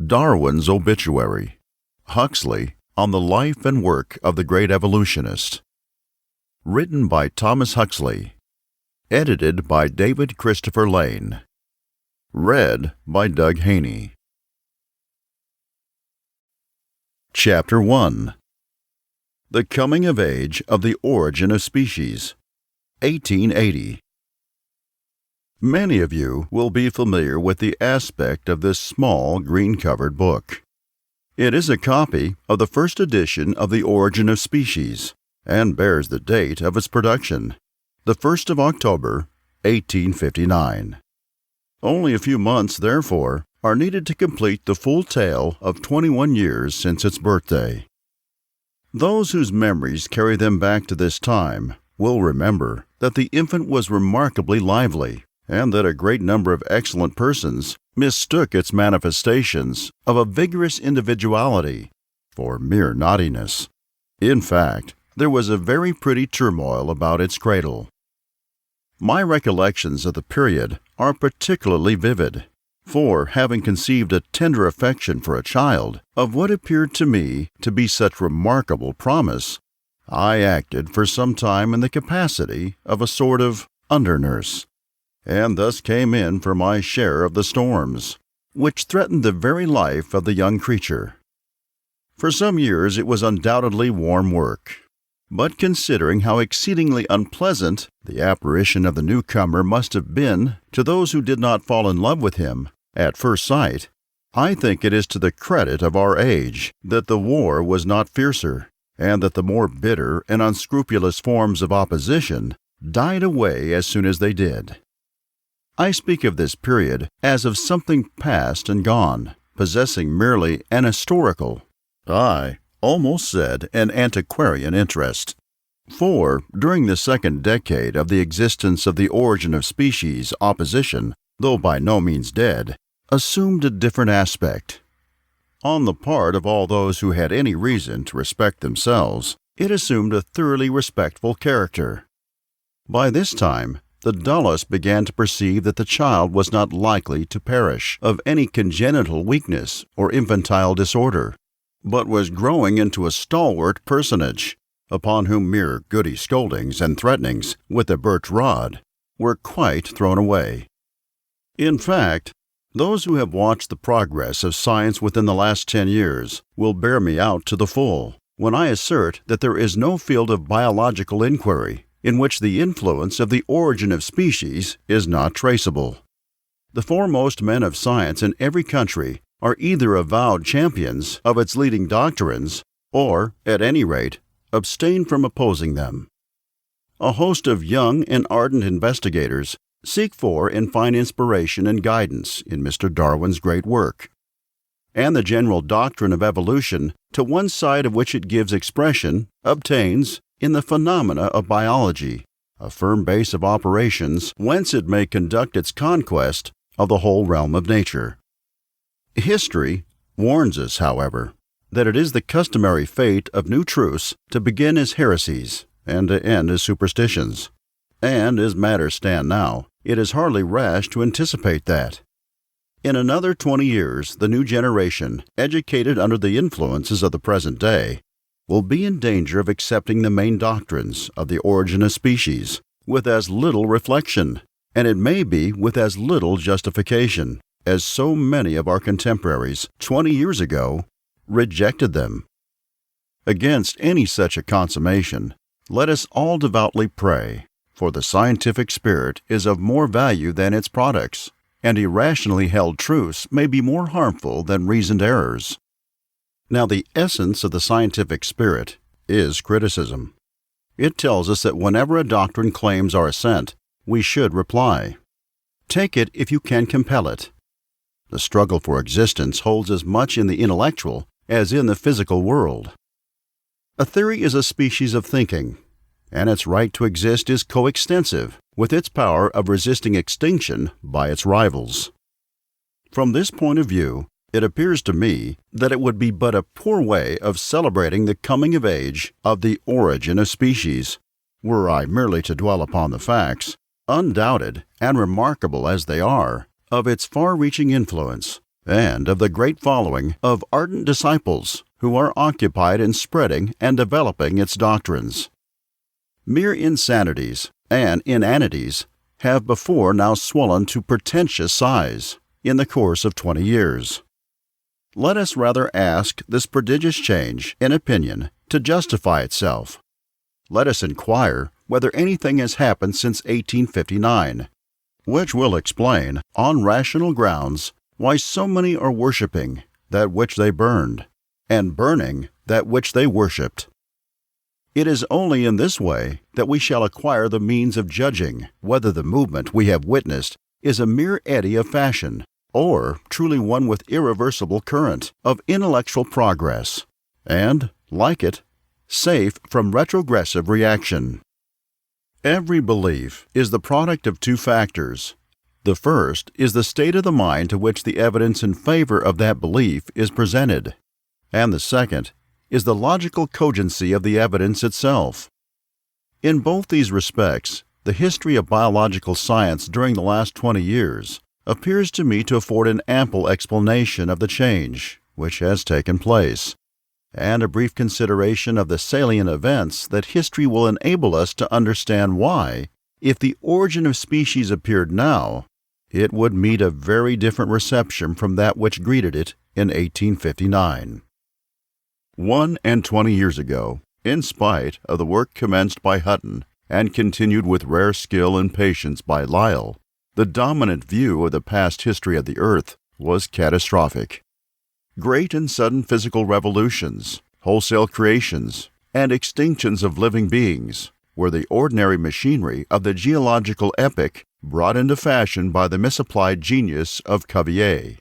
Darwin's Obituary. Huxley on the Life and Work of the Great Evolutionist. Written by Thomas Huxley. Edited by David Christopher Lane. Read by Doug Haney. Chapter 1. The Coming of Age of the Origin of Species, 1880. Many of you will be familiar with the aspect of this small green-covered book. It is a copy of the first edition of The Origin of Species and bears the date of its production, the 1st of October, 1859. Only a few months, therefore, are needed to complete the full tale of 21 years since its birthday. Those whose memories carry them back to this time will remember that the infant was remarkably lively, and that a great number of excellent persons mistook its manifestations of a vigorous individuality for mere naughtiness. In fact, there was a very pretty turmoil about its cradle. My recollections of the period are particularly vivid, for having conceived a tender affection for a child of what appeared to me to be such remarkable promise, I acted for some time in the capacity of a sort of under-nurse, and thus came in for my share of the storms, which threatened the very life of the young creature. For some years it was undoubtedly warm work, but considering how exceedingly unpleasant the apparition of the newcomer must have been to those who did not fall in love with him at first sight, I think it is to the credit of our age that the war was not fiercer, and that the more bitter and unscrupulous forms of opposition died away as soon as they did. I speak of this period as of something past and gone, possessing merely an historical, I almost said an antiquarian interest. For, during the second decade of the existence of the Origin of Species, opposition, though by no means dead, assumed a different aspect. On the part of all those who had any reason to respect themselves, it assumed a thoroughly respectful character. By this time, the dullest began to perceive that the child was not likely to perish of any congenital weakness or infantile disorder, but was growing into a stalwart personage, upon whom mere goody scoldings and threatenings with a birch rod were quite thrown away. In fact, those who have watched the progress of science within the last 10 years will bear me out to the full when I assert that there is no field of biological inquiry in which the influence of the origin of species is not traceable. The foremost men of science in every country are either avowed champions of its leading doctrines or, at any rate, abstain from opposing them. A host of young and ardent investigators seek for and find inspiration and guidance in Mr. Darwin's great work, and the general doctrine of evolution, to one side of which it gives expression, obtains, in the phenomena of biology, a firm base of operations whence it may conduct its conquest of the whole realm of nature. History warns us, however, that it is the customary fate of new truths to begin as heresies and to end as superstitions, and as matters stand now, it is hardly rash to anticipate that. In another 20 years, the new generation, educated under the influences of the present day, will be in danger of accepting the main doctrines of the origin of species with as little reflection, and it may be with as little justification, as so many of our contemporaries 20 years ago rejected them. Against any such a consummation, let us all devoutly pray, for the scientific spirit is of more value than its products, and irrationally held truths may be more harmful than reasoned errors. Now, the essence of the scientific spirit is criticism. It tells us that whenever a doctrine claims our assent, we should reply. Take it if you can compel it. The struggle for existence holds as much in the intellectual as in the physical world. A theory is a species of thinking, and its right to exist is coextensive with its power of resisting extinction by its rivals. From this point of view, it appears to me that it would be but a poor way of celebrating the coming of age of the origin of species, were I merely to dwell upon the facts, undoubted and remarkable as they are, of its far-reaching influence, and of the great following of ardent disciples who are occupied in spreading and developing its doctrines. Mere insanities and inanities have before now swollen to pretentious size in the course of 20 years. Let us rather ask this prodigious change in opinion to justify itself. Let us inquire whether anything has happened since 1859, which will explain, on rational grounds, why so many are worshiping that which they burned, and burning that which they worshipped. It is only in this way that we shall acquire the means of judging whether the movement we have witnessed is a mere eddy of fashion, or truly one with irreversible current of intellectual progress, and, like it, safe from retrogressive reaction. Every belief is the product of two factors. The first is the state of the mind to which the evidence in favor of that belief is presented, and the second is the logical cogency of the evidence itself. In both these respects, the history of biological science during the last 20 years appears to me to afford an ample explanation of the change which has taken place, and a brief consideration of the salient events that history will enable us to understand why, if the origin of species appeared now, it would meet a very different reception from that which greeted it in 1859. 21 years ago, in spite of the work commenced by Hutton and continued with rare skill and patience by Lyell, the dominant view of the past history of the earth was catastrophic. Great and sudden physical revolutions, wholesale creations, and extinctions of living beings were the ordinary machinery of the geological epoch brought into fashion by the misapplied genius of Cuvier.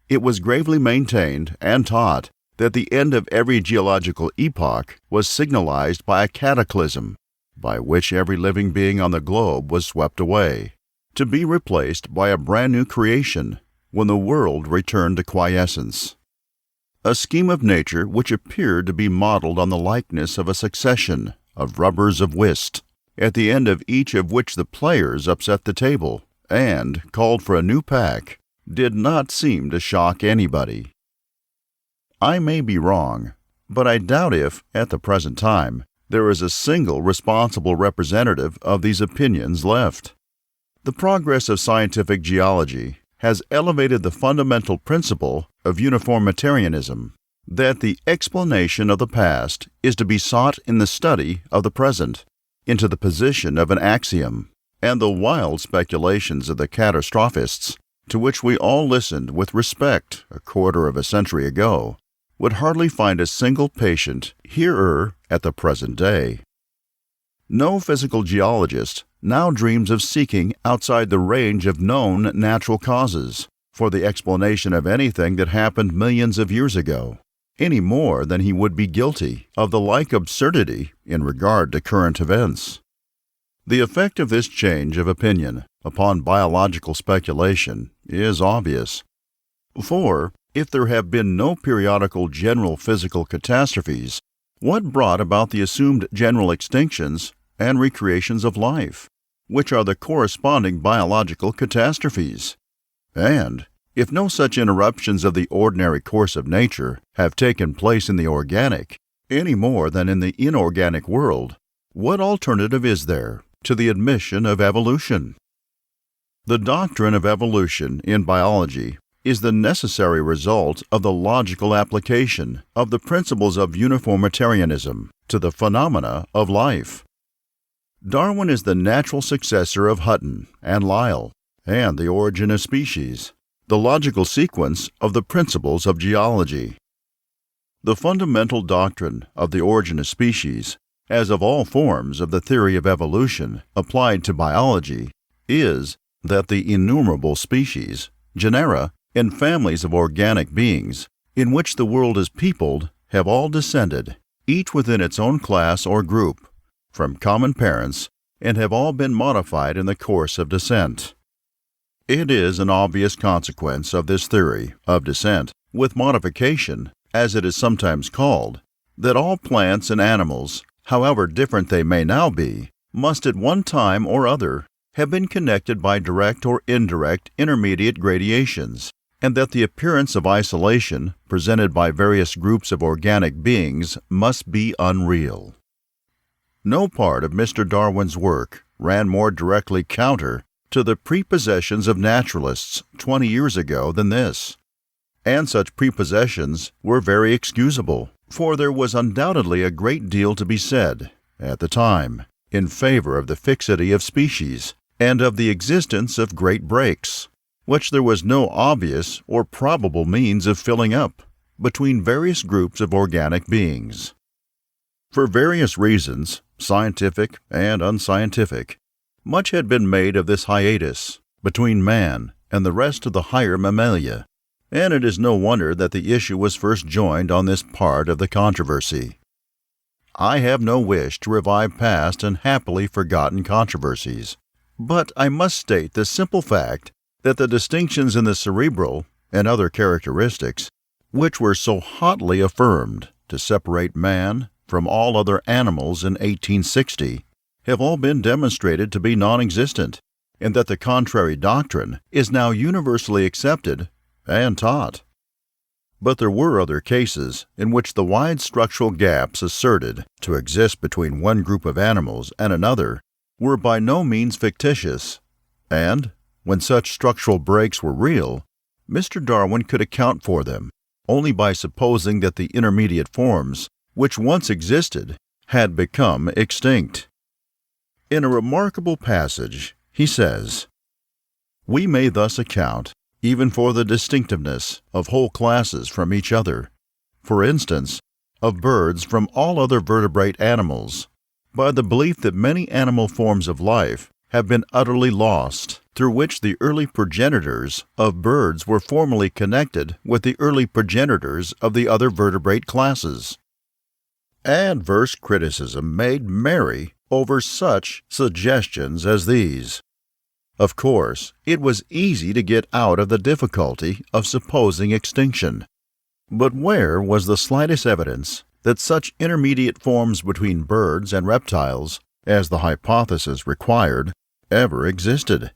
It was gravely maintained and taught that the end of every geological epoch was signalized by a cataclysm, by which every living being on the globe was swept away, to be replaced by a brand new creation when the world returned to quiescence. A scheme of nature which appeared to be modeled on the likeness of a succession of rubbers of whist, at the end of each of which the players upset the table and called for a new pack, did not seem to shock anybody. I may be wrong, but I doubt if, at the present time, there is a single responsible representative of these opinions left. The progress of scientific geology has elevated the fundamental principle of uniformitarianism, that the explanation of the past is to be sought in the study of the present, into the position of an axiom, and the wild speculations of the catastrophists, to which we all listened with respect a quarter of a century ago, would hardly find a single patient hearer at the present day. No physical geologist now dreams of seeking outside the range of known natural causes for the explanation of anything that happened millions of years ago, any more than he would be guilty of the like absurdity in regard to current events. The effect of this change of opinion upon biological speculation is obvious. For, if there have been no periodical general physical catastrophes, what brought about the assumed general extinctions and recreations of life, which are the corresponding biological catastrophes? And, if no such interruptions of the ordinary course of nature have taken place in the organic, any more than in the inorganic world, what alternative is there to the admission of evolution? The doctrine of evolution in biology is the necessary result of the logical application of the principles of uniformitarianism to the phenomena of life. Darwin is the natural successor of Hutton and Lyell, and the origin of species, the logical sequence of the principles of geology. The fundamental doctrine of the origin of species, as of all forms of the theory of evolution applied to biology, is that the innumerable species, genera, and families of organic beings in which the world is peopled have all descended, each within its own class or group, from common parents, and have all been modified in the course of descent. It is an obvious consequence of this theory of descent with modification, as it is sometimes called, that all plants and animals, however different they may now be, must at one time or other have been connected by direct or indirect intermediate gradations, and that the appearance of isolation presented by various groups of organic beings must be unreal. No part of Mr. Darwin's work ran more directly counter to the prepossessions of naturalists 20 years ago than this, and such prepossessions were very excusable, for there was undoubtedly a great deal to be said, at the time, in favor of the fixity of species and of the existence of great breaks, which there was no obvious or probable means of filling up, between various groups of organic beings. For various reasons, scientific and unscientific, much had been made of this hiatus between man and the rest of the higher mammalia, and it is no wonder that the issue was first joined on this part of the controversy. I have no wish to revive past and happily forgotten controversies, but I must state the simple fact that the distinctions in the cerebral and other characteristics, which were so hotly affirmed to separate man from all other animals in 1860, have all been demonstrated to be non-existent, and that the contrary doctrine is now universally accepted and taught. But there were other cases in which the wide structural gaps asserted to exist between one group of animals and another were by no means fictitious, and, when such structural breaks were real, Mr. Darwin could account for them only by supposing that the intermediate forms, which once existed, had become extinct. In a remarkable passage, he says, "We may thus account even for the distinctiveness of whole classes from each other, for instance, of birds from all other vertebrate animals, by the belief that many animal forms of life have been utterly lost, through which the early progenitors of birds were formerly connected with the early progenitors of the other vertebrate classes." Adverse criticism made merry over such suggestions as these. Of course, it was easy to get out of the difficulty of supposing extinction. But where was the slightest evidence that such intermediate forms between birds and reptiles, as the hypothesis required, ever existed?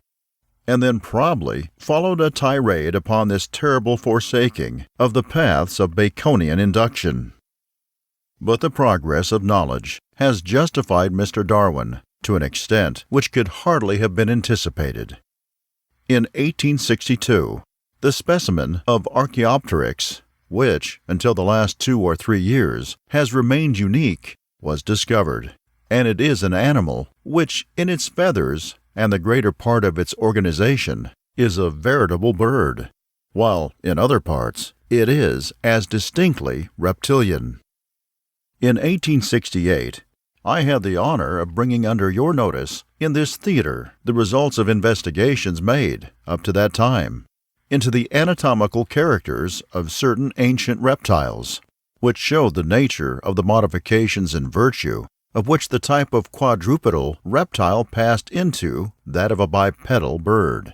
And then probably followed a tirade upon this terrible forsaking of the paths of Baconian induction. But the progress of knowledge has justified Mr. Darwin to an extent which could hardly have been anticipated. In 1862, the specimen of Archaeopteryx, which, until the last 2 or 3 years, has remained unique, was discovered, and it is an animal which, in its feathers and the greater part of its organization, is a veritable bird, while, in other parts, it is as distinctly reptilian. In 1868, I had the honor of bringing under your notice in this theater the results of investigations made, up to that time, into the anatomical characters of certain ancient reptiles, which showed the nature of the modifications in virtue of which the type of quadrupedal reptile passed into that of a bipedal bird,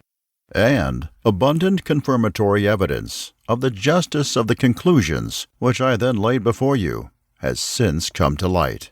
and abundant confirmatory evidence of the justice of the conclusions which I then laid before you has since come to light.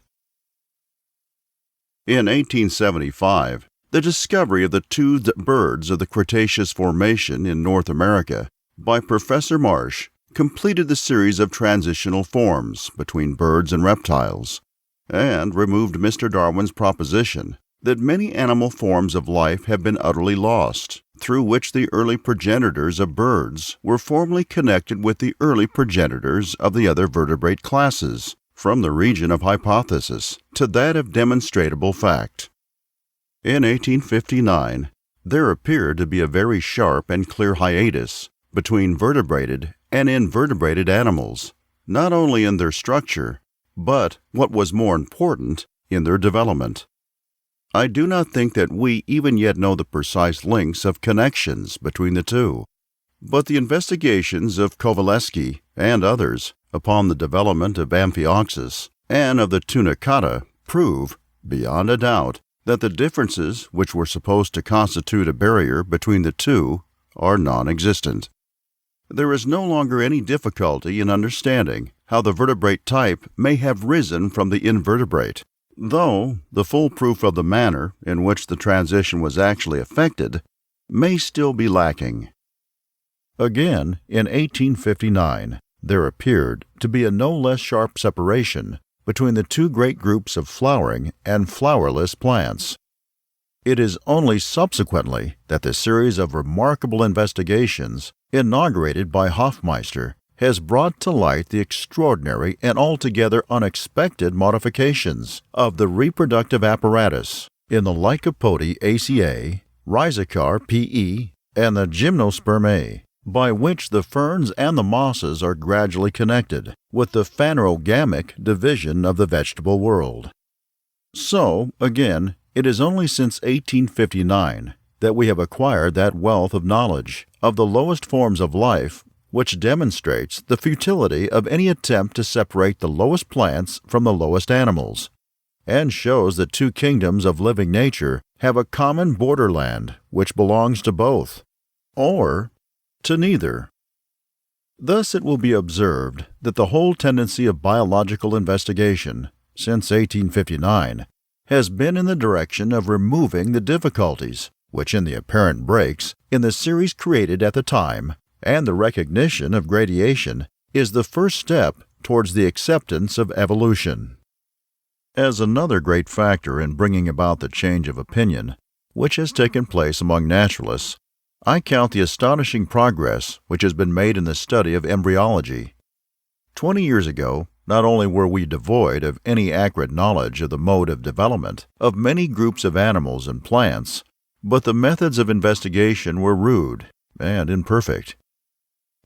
In 1875, the discovery of the toothed birds of the Cretaceous formation in North America by Professor Marsh completed the series of transitional forms between birds and reptiles, and removed Mr. Darwin's proposition that many animal forms of life have been utterly lost, through which the early progenitors of birds were formerly connected with the early progenitors of the other vertebrate classes, from the region of hypothesis to that of demonstrable fact. In 1859, there appeared to be a very sharp and clear hiatus between vertebrated and invertebrated animals, not only in their structure, but, what was more important, in their development. I do not think that we even yet know the precise links of connections between the two, but the investigations of Kowalewski and others upon the development of Amphioxus and of the Tunicata prove, beyond a doubt, that the differences which were supposed to constitute a barrier between the two are non-existent. There is no longer any difficulty in understanding how the vertebrate type may have risen from the invertebrate, though the full proof of the manner in which the transition was actually effected may still be lacking. Again, in 1859, there appeared to be a no less sharp separation between the two great groups of flowering and flowerless plants. It is only subsequently that the series of remarkable investigations inaugurated by Hofmeister has brought to light the extraordinary and altogether unexpected modifications of the reproductive apparatus in the Lycopode aca, Rhizocar pe, and the Gymnosperm a, by which the ferns and the mosses are gradually connected with the phanerogamic division of the vegetable world. So, again, it is only since 1859 that we have acquired that wealth of knowledge of the lowest forms of life which demonstrates the futility of any attempt to separate the lowest plants from the lowest animals, and shows that two kingdoms of living nature have a common borderland which belongs to both, or to neither. Thus it will be observed that the whole tendency of biological investigation, since 1859, has been in the direction of removing the difficulties which in the apparent breaks in the series created at the time, and the recognition of gradation is the first step towards the acceptance of evolution. As another great factor in bringing about the change of opinion which has taken place among naturalists, I count the astonishing progress which has been made in the study of embryology. 20 years ago, not only were we devoid of any accurate knowledge of the mode of development of many groups of animals and plants, but the methods of investigation were rude and imperfect.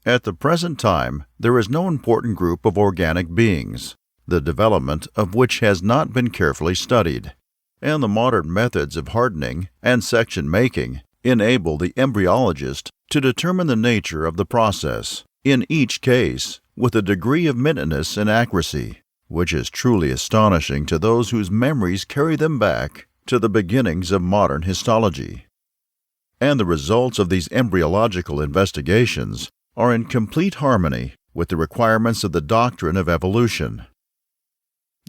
At the present time, there is no important group of organic beings, the development of which has not been carefully studied, and the modern methods of hardening and section making enable the embryologist to determine the nature of the process, in each case, with a degree of minuteness and accuracy, which is truly astonishing to those whose memories carry them back to the beginnings of modern histology. And the results of these embryological investigations are in complete harmony with the requirements of the doctrine of evolution.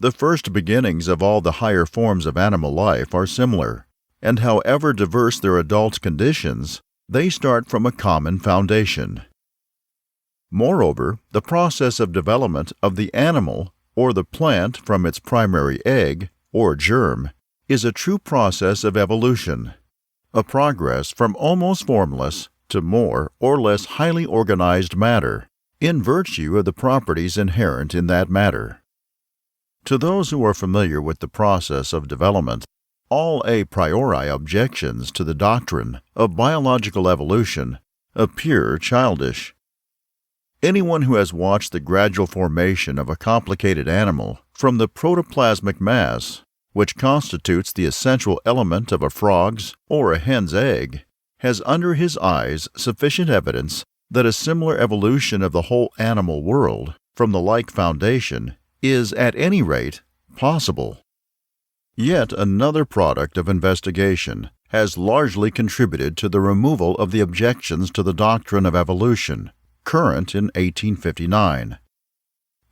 The first beginnings of all the higher forms of animal life are similar, and however diverse their adult conditions, they start from a common foundation. Moreover, the process of development of the animal or the plant from its primary egg or germ is a true process of evolution, a progress from almost formless to more or less highly organized matter, in virtue of the properties inherent in that matter. To those who are familiar with the process of development, all a priori objections to the doctrine of biological evolution appear childish. Anyone who has watched the gradual formation of a complicated animal from the protoplasmic mass, which constitutes the essential element of a frog's or a hen's egg, has under his eyes sufficient evidence that a similar evolution of the whole animal world from the like foundation is, at any rate, possible. Yet another product of investigation has largely contributed to the removal of the objections to the doctrine of evolution, current in 1859.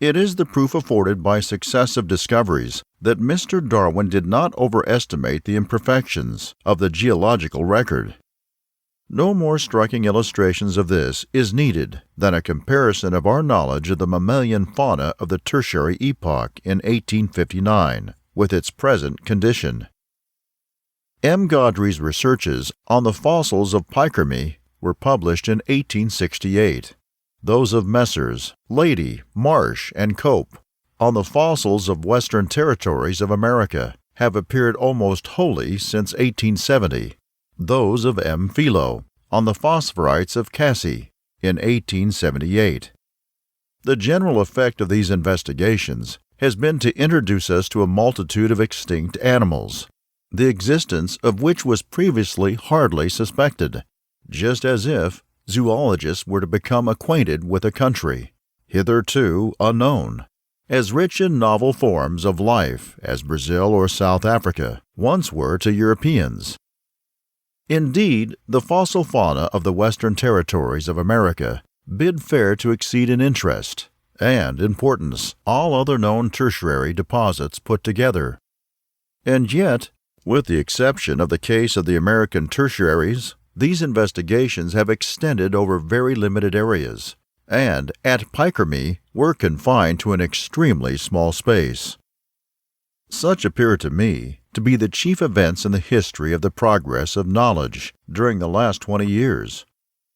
It is the proof afforded by successive discoveries that Mr. Darwin did not overestimate the imperfections of the geological record. No more striking illustrations of this is needed than a comparison of our knowledge of the mammalian fauna of the Tertiary epoch in 1859 with its present condition. M. Gaudry's researches on the fossils of picramy were published in 1868. Those of Messrs. Lady, Marsh, and Cope on the fossils of Western Territories of America have appeared almost wholly since 1870. Those of M. Philo on the phosphorites of Cassie in 1878. The general effect of these investigations has been to introduce us to a multitude of extinct animals, the existence of which was previously hardly suspected, just as if zoologists were to become acquainted with a country, hitherto unknown, as rich in novel forms of life as Brazil or South Africa once were to Europeans. Indeed, the fossil fauna of the Western Territories of America bid fair to exceed in interest and importance all other known tertiary deposits put together. And yet, with the exception of the case of the American tertiaries, these investigations have extended over very limited areas, and at Pikerme were confined to an extremely small space. Such appear to me to be the chief events in the history of the progress of knowledge during the last 20 years,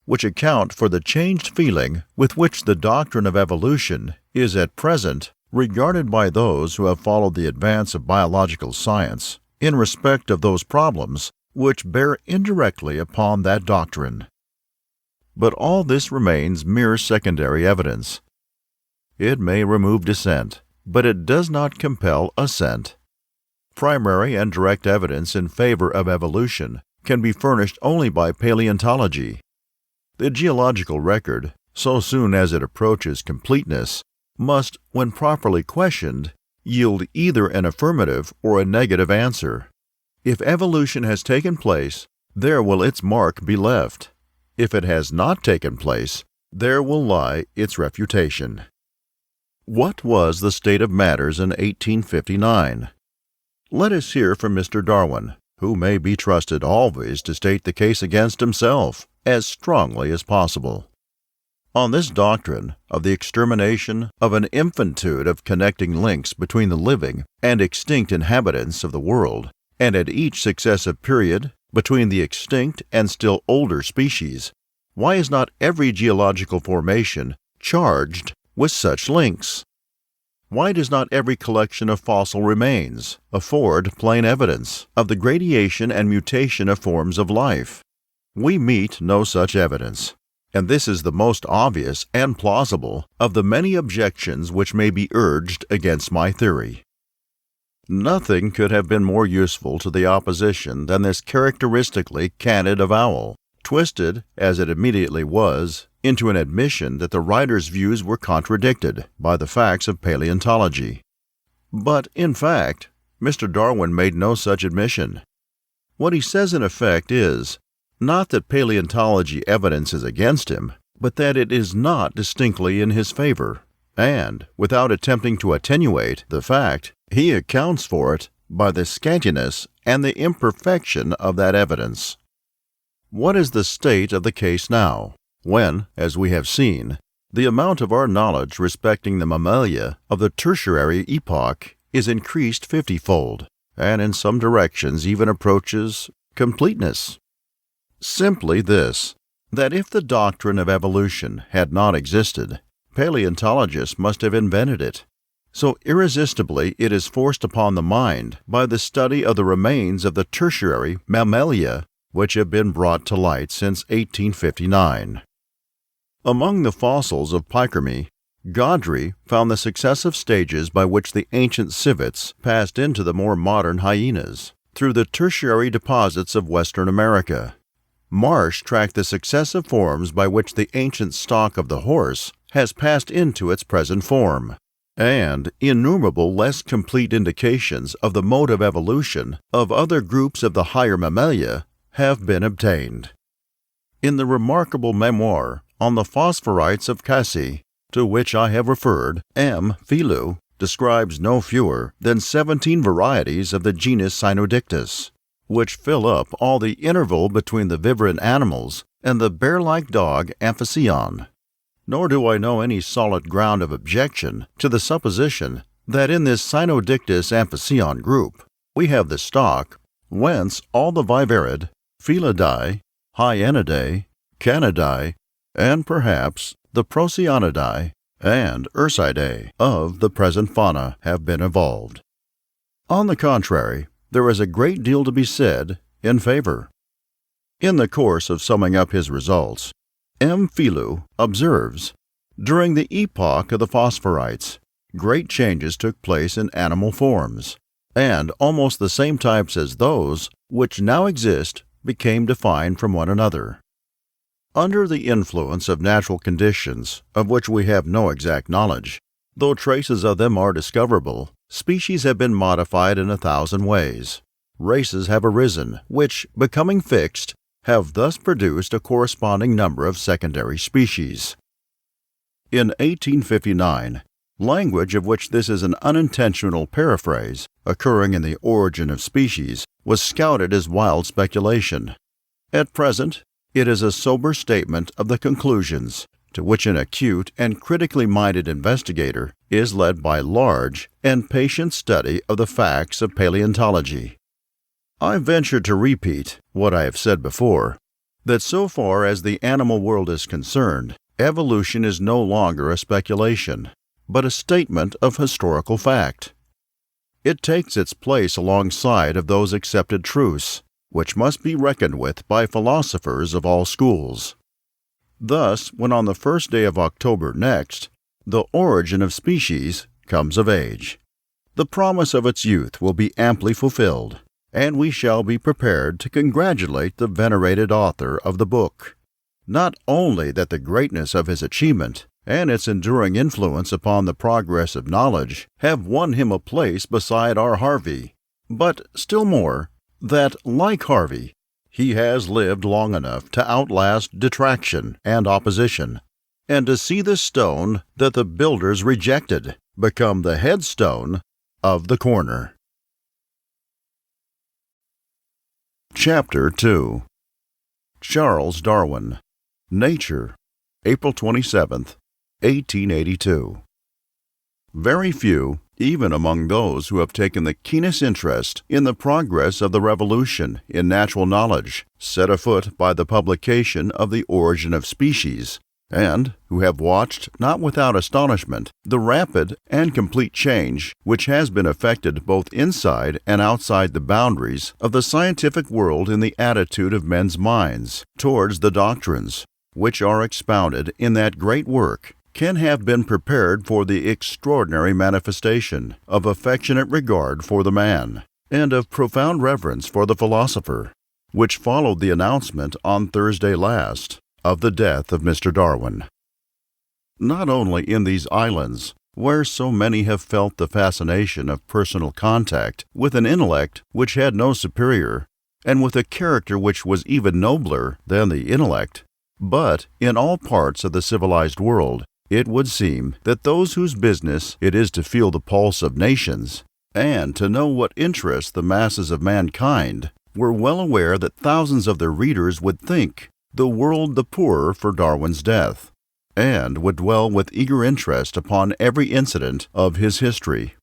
which account for the changed feeling with which the doctrine of evolution is at present regarded by those who have followed the advance of biological science in respect of those problems which bear indirectly upon that doctrine. But all this remains mere secondary evidence. It may remove dissent, but it does not compel assent. Primary and direct evidence in favor of evolution can be furnished only by paleontology. The geological record, so soon as it approaches completeness, must, when properly questioned, yield either an affirmative or a negative answer. If evolution has taken place, there will its mark be left. If it has not taken place, there will lie its refutation. What was the state of matters in 1859? Let us hear from Mr. Darwin, who may be trusted always to state the case against himself as strongly as possible. On this doctrine of the extermination of an infinitude of connecting links between the living and extinct inhabitants of the world, and at each successive period between the extinct and still older species, why is not every geological formation charged with such links? Why does not every collection of fossil remains afford plain evidence of the gradation and mutation of forms of life? We meet no such evidence, and this is the most obvious and plausible of the many objections which may be urged against my theory. Nothing could have been more useful to the opposition than this characteristically candid avowal, twisted, as it immediately was, into an admission that the writer's views were contradicted by the facts of paleontology. But, in fact, Mr. Darwin made no such admission. What he says in effect is, not that paleontology evidence is against him, but that it is not distinctly in his favor, and, without attempting to attenuate the fact, he accounts for it by the scantiness and the imperfection of that evidence. What is the state of the case now, when, as we have seen, the amount of our knowledge respecting the mammalia of the tertiary epoch is increased 50-fold, and in some directions even approaches completeness? Simply this, that if the doctrine of evolution had not existed, paleontologists must have invented it. So irresistibly it is forced upon the mind by the study of the remains of the tertiary mammalia which have been brought to light since 1859. Among the fossils of Pikerme, Gaudry found the successive stages by which the ancient civets passed into the more modern hyenas, through the tertiary deposits of Western America. Marsh tracked the successive forms by which the ancient stock of the horse has passed into its present form, and innumerable less complete indications of the mode of evolution of other groups of the higher mammalia have been obtained. In the remarkable memoir on the phosphorites of Cassie, to which I have referred, M. Filou describes no fewer than 17 varieties of the genus Cynodictis, which fill up all the interval between the viverant animals and the bear-like dog Amphision. Nor do I know any solid ground of objection to the supposition that in this Cynodictis Amphision group we have the stock whence all the vivarid, Felidae, Hyenidae, Canidae, and perhaps the Procyonidae and Ursidae of the present fauna have been evolved. On the contrary, there is a great deal to be said in favor. In the course of summing up his results, M. Filou observes, during the epoch of the phosphorites, great changes took place in animal forms, and almost the same types as those which now exist became defined from one another. Under the influence of natural conditions, of which we have no exact knowledge, though traces of them are discoverable, species have been modified in 1,000 ways. Races have arisen, which, becoming fixed, have thus produced a corresponding number of secondary species. In 1859, language of which this is an unintentional paraphrase, occurring in the Origin of Species, was scouted as wild speculation. At present, It is a sober statement of the conclusions to which an acute and critically minded investigator is led by large and patient study of the facts of paleontology. I venture to repeat what I have said before, that so far as the animal world is concerned, evolution is no longer a speculation, but a statement of historical fact. It takes its place alongside of those accepted truths, which must be reckoned with by philosophers of all schools. Thus, when on the first day of October next, the origin of species comes of age, the promise of its youth will be amply fulfilled, and we shall be prepared to congratulate the venerated author of the book, not only that the greatness of his achievement and its enduring influence upon the progress of knowledge have won him a place beside our Harvey, but still more, that, like Harvey, he has lived long enough to outlast detraction and opposition, and to see the stone that the builders rejected become the headstone of the corner. Chapter 2. Charles Darwin, Nature, April 27, 1882. Very few, even among those who have taken the keenest interest in the progress of the revolution in natural knowledge set afoot by the publication of The Origin of Species, and who have watched, not without astonishment, the rapid and complete change which has been effected both inside and outside the boundaries of the scientific world in the attitude of men's minds towards the doctrines which are expounded in that great work, can have been prepared for the extraordinary manifestation of affectionate regard for the man, and of profound reverence for the philosopher, which followed the announcement on Thursday last of the death of Mr. Darwin. Not only in these islands, where so many have felt the fascination of personal contact with an intellect which had no superior, and with a character which was even nobler than the intellect, but in all parts of the civilized world, it would seem that those whose business it is to feel the pulse of nations, and to know what interests the masses of mankind, were well aware that thousands of their readers would think the world the poorer for Darwin's death, and would dwell with eager interest upon every incident of his history.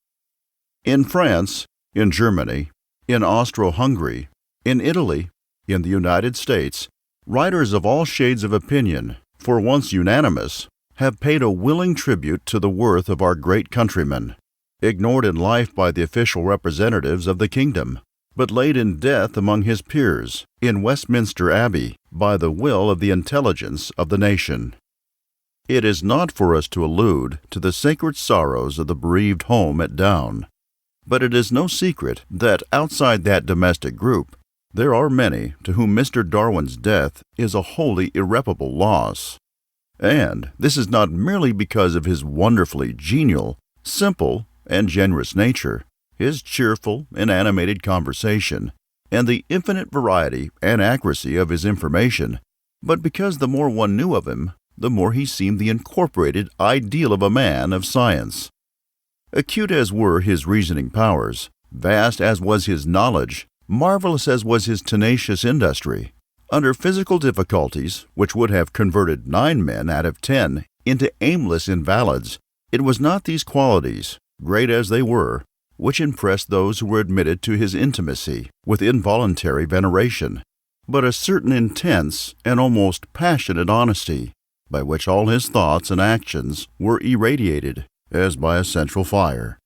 In France, in Germany, in Austro-Hungary, in Italy, in the United States, writers of all shades of opinion, for once unanimous, have paid a willing tribute to the worth of our great countryman, ignored in life by the official representatives of the kingdom, but laid in death among his peers in Westminster Abbey by the will of the intelligence of the nation. It is not for us to allude to the sacred sorrows of the bereaved home at Down, but it is no secret that outside that domestic group there are many to whom Mr. Darwin's death is a wholly irreparable loss. And this is not merely because of his wonderfully genial, simple, and generous nature, his cheerful and animated conversation, and the infinite variety and accuracy of his information, but because the more one knew of him, the more he seemed the incorporated ideal of a man of science. Acute as were his reasoning powers, vast as was his knowledge, marvelous as was his tenacious industry, under physical difficulties which would have converted 9 men out of 10 into aimless invalids, it was not these qualities, great as they were, which impressed those who were admitted to his intimacy with involuntary veneration, but a certain intense and almost passionate honesty, by which all his thoughts and actions were irradiated, as by a central fire.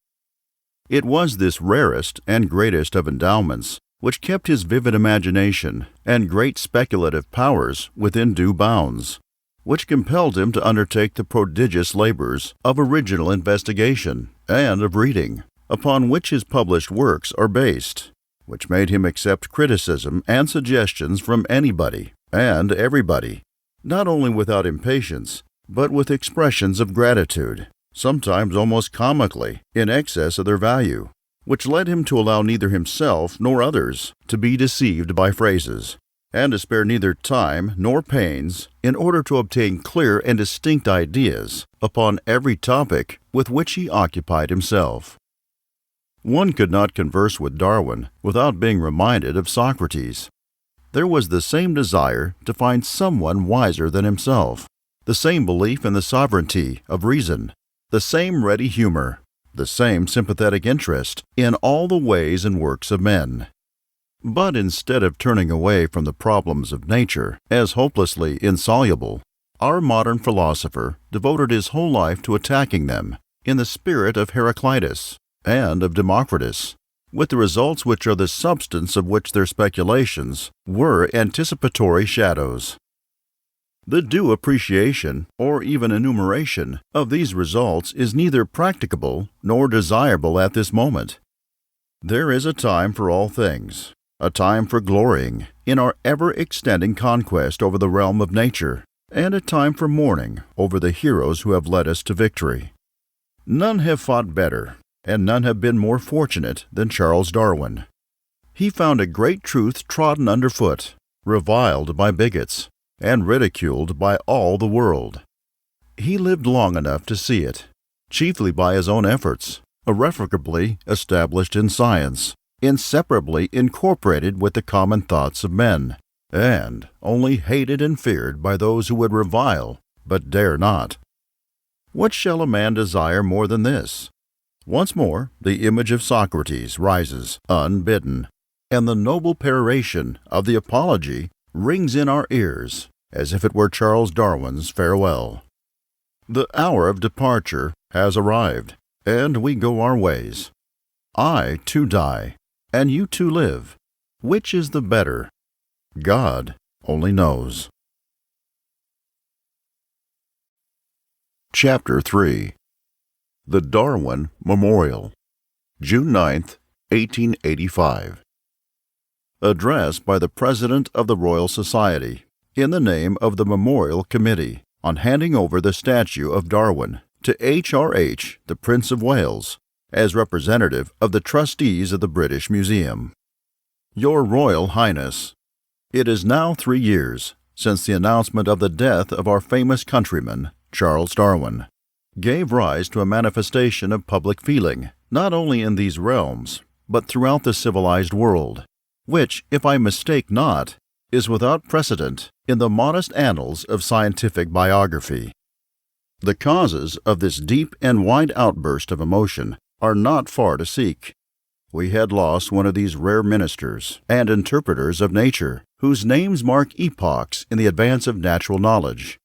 It was this rarest and greatest of endowments which kept his vivid imagination and great speculative powers within due bounds, which compelled him to undertake the prodigious labors of original investigation and of reading, upon which his published works are based, which made him accept criticism and suggestions from anybody and everybody, not only without impatience, but with expressions of gratitude, sometimes almost comically in excess of their value, which led him to allow neither himself nor others to be deceived by phrases, and to spare neither time nor pains in order to obtain clear and distinct ideas upon every topic with which he occupied himself. One could not converse with Darwin without being reminded of Socrates. there was the same desire to find someone wiser than himself, the same belief in the sovereignty of reason, the same ready humor, the same sympathetic interest in all the ways and works of men. But instead of turning away from the problems of nature as hopelessly insoluble, our modern philosopher devoted his whole life to attacking them in the spirit of Heraclitus and of Democritus, with the results which are the substance of which their speculations were anticipatory shadows. The due appreciation or even enumeration of these results is neither practicable nor desirable at this moment. There is a time for all things, a time for glorying in our ever-extending conquest over the realm of nature, and a time for mourning over the heroes who have led us to victory. None have fought better, and none have been more fortunate than Charles Darwin. He found a great truth trodden underfoot, reviled by bigots, and ridiculed by all the world. He lived long enough to see it, chiefly by his own efforts, irrevocably established in science, inseparably incorporated with the common thoughts of men, and only hated and feared by those who would revile, but dare not. What shall a man desire more than this? Once more, the image of Socrates rises unbidden, and the noble peroration of the Apology rings in our ears as if it were Charles Darwin's farewell. The hour of departure has arrived, and we go our ways. I too die, and you too live. Which is the better? God only knows. Chapter 3. The Darwin Memorial, June 9, 1885. Address by the President of the Royal Society, in the name of the Memorial Committee, on handing over the statue of Darwin to H.R.H., the Prince of Wales, as representative of the trustees of the British Museum. Your Royal Highness, it is now 3 years since the announcement of the death of our famous countryman, Charles Darwin, gave rise to a manifestation of public feeling, not only in these realms, but throughout the civilized world, which, if I mistake not, is without precedent in the modest annals of scientific biography. The causes of this deep and wide outburst of emotion are not far to seek. We had lost one of these rare ministers and interpreters of nature, whose names mark epochs in the advance of natural knowledge.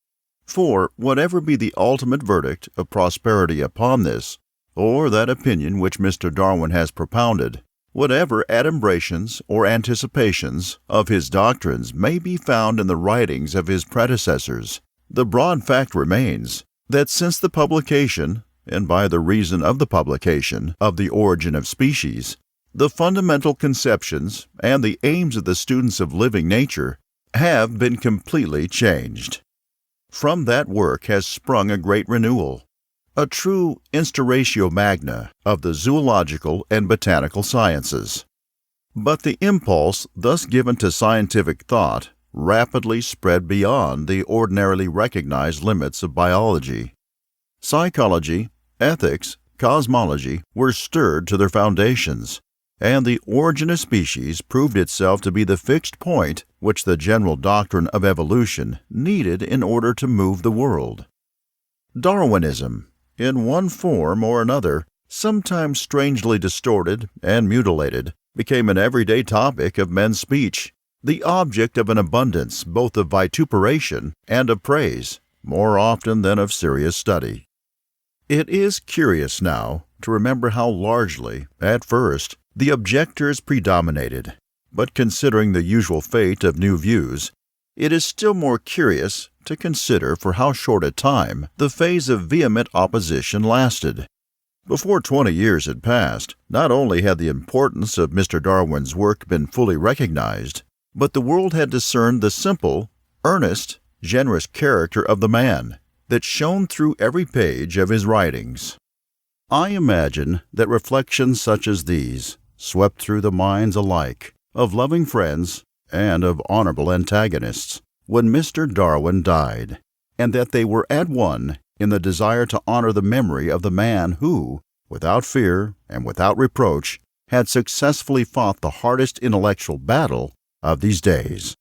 For, whatever be the ultimate verdict of prosperity upon this, or that opinion which Mr. Darwin has propounded, whatever adumbrations or anticipations of his doctrines may be found in the writings of his predecessors, the broad fact remains that since the publication, and by the reason of the publication, of The Origin of Species, the fundamental conceptions and the aims of the students of living nature have been completely changed. From that work has sprung a great renewal, a true instauratio magna of the zoological and botanical sciences. But the impulse thus given to scientific thought rapidly spread beyond the ordinarily recognized limits of biology. Psychology, ethics, cosmology were stirred to their foundations, and the origin of species proved itself to be the fixed point which the general doctrine of evolution needed in order to move the world. Darwinism, in one form or another, sometimes strangely distorted and mutilated, became an everyday topic of men's speech, the object of an abundance both of vituperation and of praise, more often than of serious study. It is curious now to remember how largely, at first, the objectors predominated, but considering the usual fate of new views, it is still more curious to consider for how short a time the phase of vehement opposition lasted. Before 20 years had passed, not only had the importance of Mr. Darwin's work been fully recognized, but the world had discerned the simple, earnest, generous character of the man that shone through every page of his writings. I imagine that reflections such as these swept through the minds alike of loving friends and of honorable antagonists when Mr. Darwin died, and that they were at one in the desire to honor the memory of the man who, without fear and without reproach, had successfully fought the hardest intellectual battle of these days.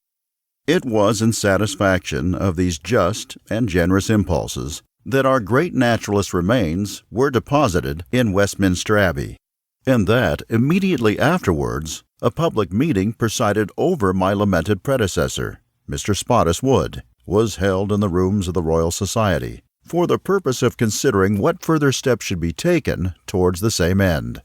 It was in satisfaction of these just and generous impulses that our great naturalist's remains were deposited in Westminster Abbey, and that immediately afterwards a public meeting presided over my lamented predecessor, Mr. Spottis Wood, was held in the rooms of the Royal Society, for the purpose of considering what further steps should be taken towards the same end.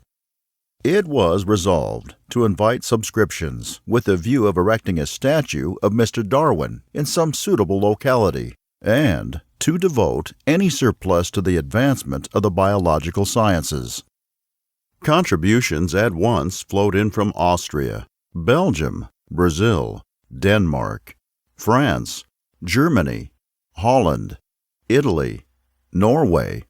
It was resolved to invite subscriptions with the view of erecting a statue of Mr. Darwin in some suitable locality, and to devote any surplus to the advancement of the biological sciences. Contributions at once flowed in from Austria, Belgium, Brazil, Denmark, France, Germany, Holland, Italy, Norway,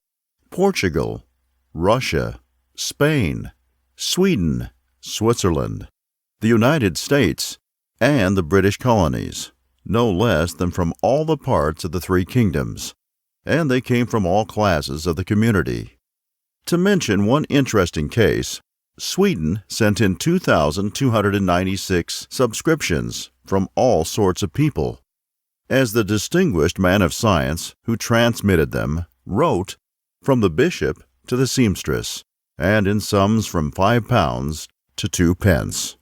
Portugal, Russia, Spain, Sweden, Switzerland, the United States, and the British colonies, no less than from all the parts of the three kingdoms, and they came from all classes of the community. To mention one interesting case, Sweden sent in 2,296 subscriptions from all sorts of people. As the distinguished man of science who transmitted them wrote, from the bishop to the seamstress, and in sums from £5 to 2 pence.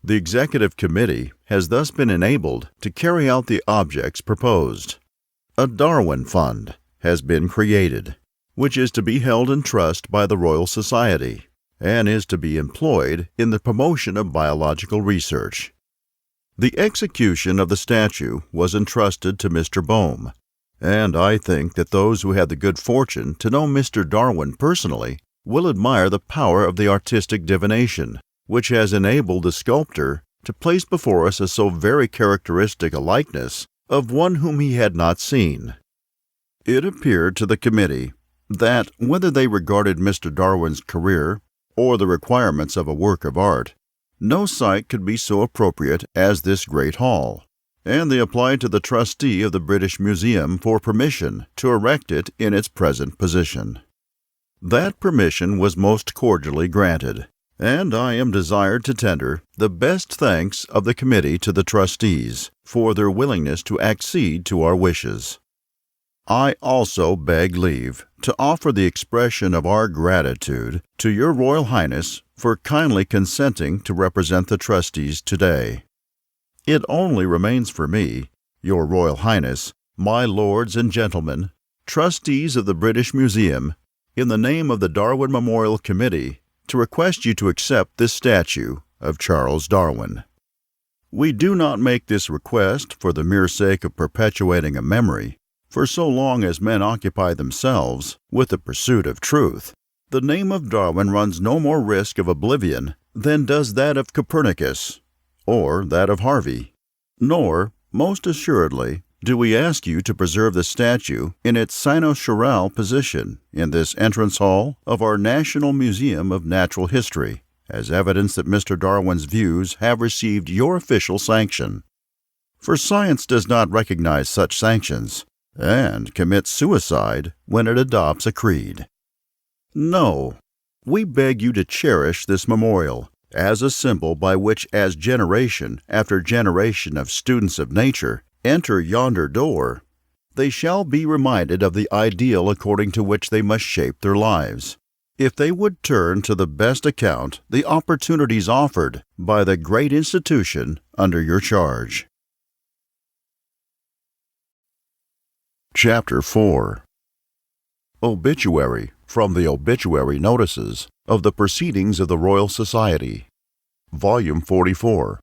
The Executive Committee has thus been enabled to carry out the objects proposed. A Darwin Fund has been created, which is to be held in trust by the Royal Society, and is to be employed in the promotion of biological research. The execution of the statue was entrusted to Mr. Bohm, and I think that those who had the good fortune to know Mr. Darwin personally will admire the power of the artistic divination, which has enabled the sculptor to place before us a so very characteristic a likeness of one whom he had not seen. It appeared to the committee that, whether they regarded Mr. Darwin's career or the requirements of a work of art, no site could be so appropriate as this great hall, and they applied to the trustee of the British Museum for permission to erect it in its present position. That permission was most cordially granted, and I am desired to tender the best thanks of the committee to the trustees for their willingness to accede to our wishes. I also beg leave to offer the expression of our gratitude to Your Royal Highness for kindly consenting to represent the trustees today. It only remains for me, Your Royal Highness, my lords and gentlemen, trustees of the British Museum, in the name of the Darwin Memorial Committee, to request you to accept this statue of Charles Darwin. We do not make this request for the mere sake of perpetuating a memory, for so long as men occupy themselves with the pursuit of truth, the name of Darwin runs no more risk of oblivion than does that of Copernicus, or that of Harvey. Nor, most assuredly, do we ask you to preserve the statue in its cynossural position in this entrance hall of our National Museum of Natural History, as evidence that Mr. Darwin's views have received your official sanction. For science does not recognize such sanctions, and commits suicide when it adopts a creed. No, we beg you to cherish this memorial as a symbol by which, as generation after generation of students of nature enter yonder door, they shall be reminded of the ideal according to which they must shape their lives, if they would turn to the best account the opportunities offered by the great institution under your charge. Chapter 4. Obituary from the Obituary Notices of the Proceedings of the Royal Society, Volume 44,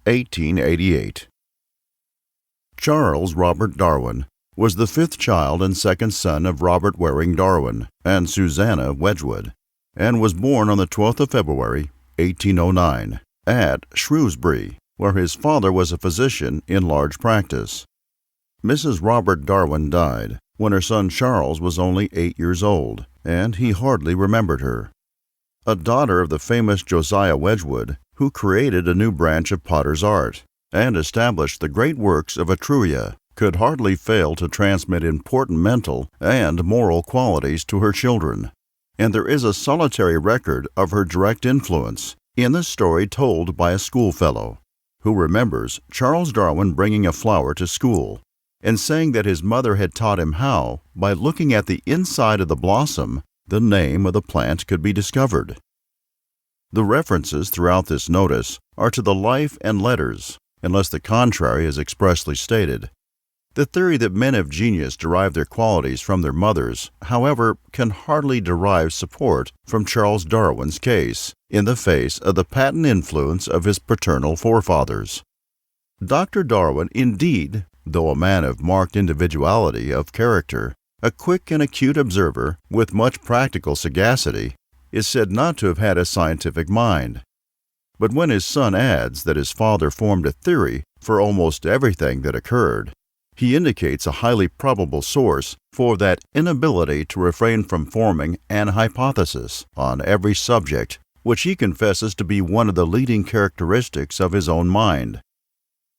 1888. Charles Robert Darwin was the fifth child and second son of Robert Waring Darwin and Susanna Wedgwood, and was born on the 12th of February, 1809, at Shrewsbury, where his father was a physician in large practice. Mrs. Robert Darwin died when her son Charles was only 8 years old, and he hardly remembered her. A daughter of the famous Josiah Wedgwood, who created a new branch of potter's art, and established the great works of Etruria, could hardly fail to transmit important mental and moral qualities to her children, and there is a solitary record of her direct influence in the story told by a schoolfellow, who remembers Charles Darwin bringing a flower to school and saying that his mother had taught him how, by looking at the inside of the blossom, the name of the plant could be discovered. The references throughout this notice are to the life and letters, unless the contrary is expressly stated. The theory that men of genius derive their qualities from their mothers, however, can hardly derive support from Charles Darwin's case, in the face of the patent influence of his paternal forefathers. Dr. Darwin, indeed, though a man of marked individuality of character, a quick and acute observer with much practical sagacity, is said not to have had a scientific mind. But when his son adds that his father formed a theory for almost everything that occurred, he indicates a highly probable source for that inability to refrain from forming an hypothesis on every subject, which he confesses to be one of the leading characteristics of his own mind.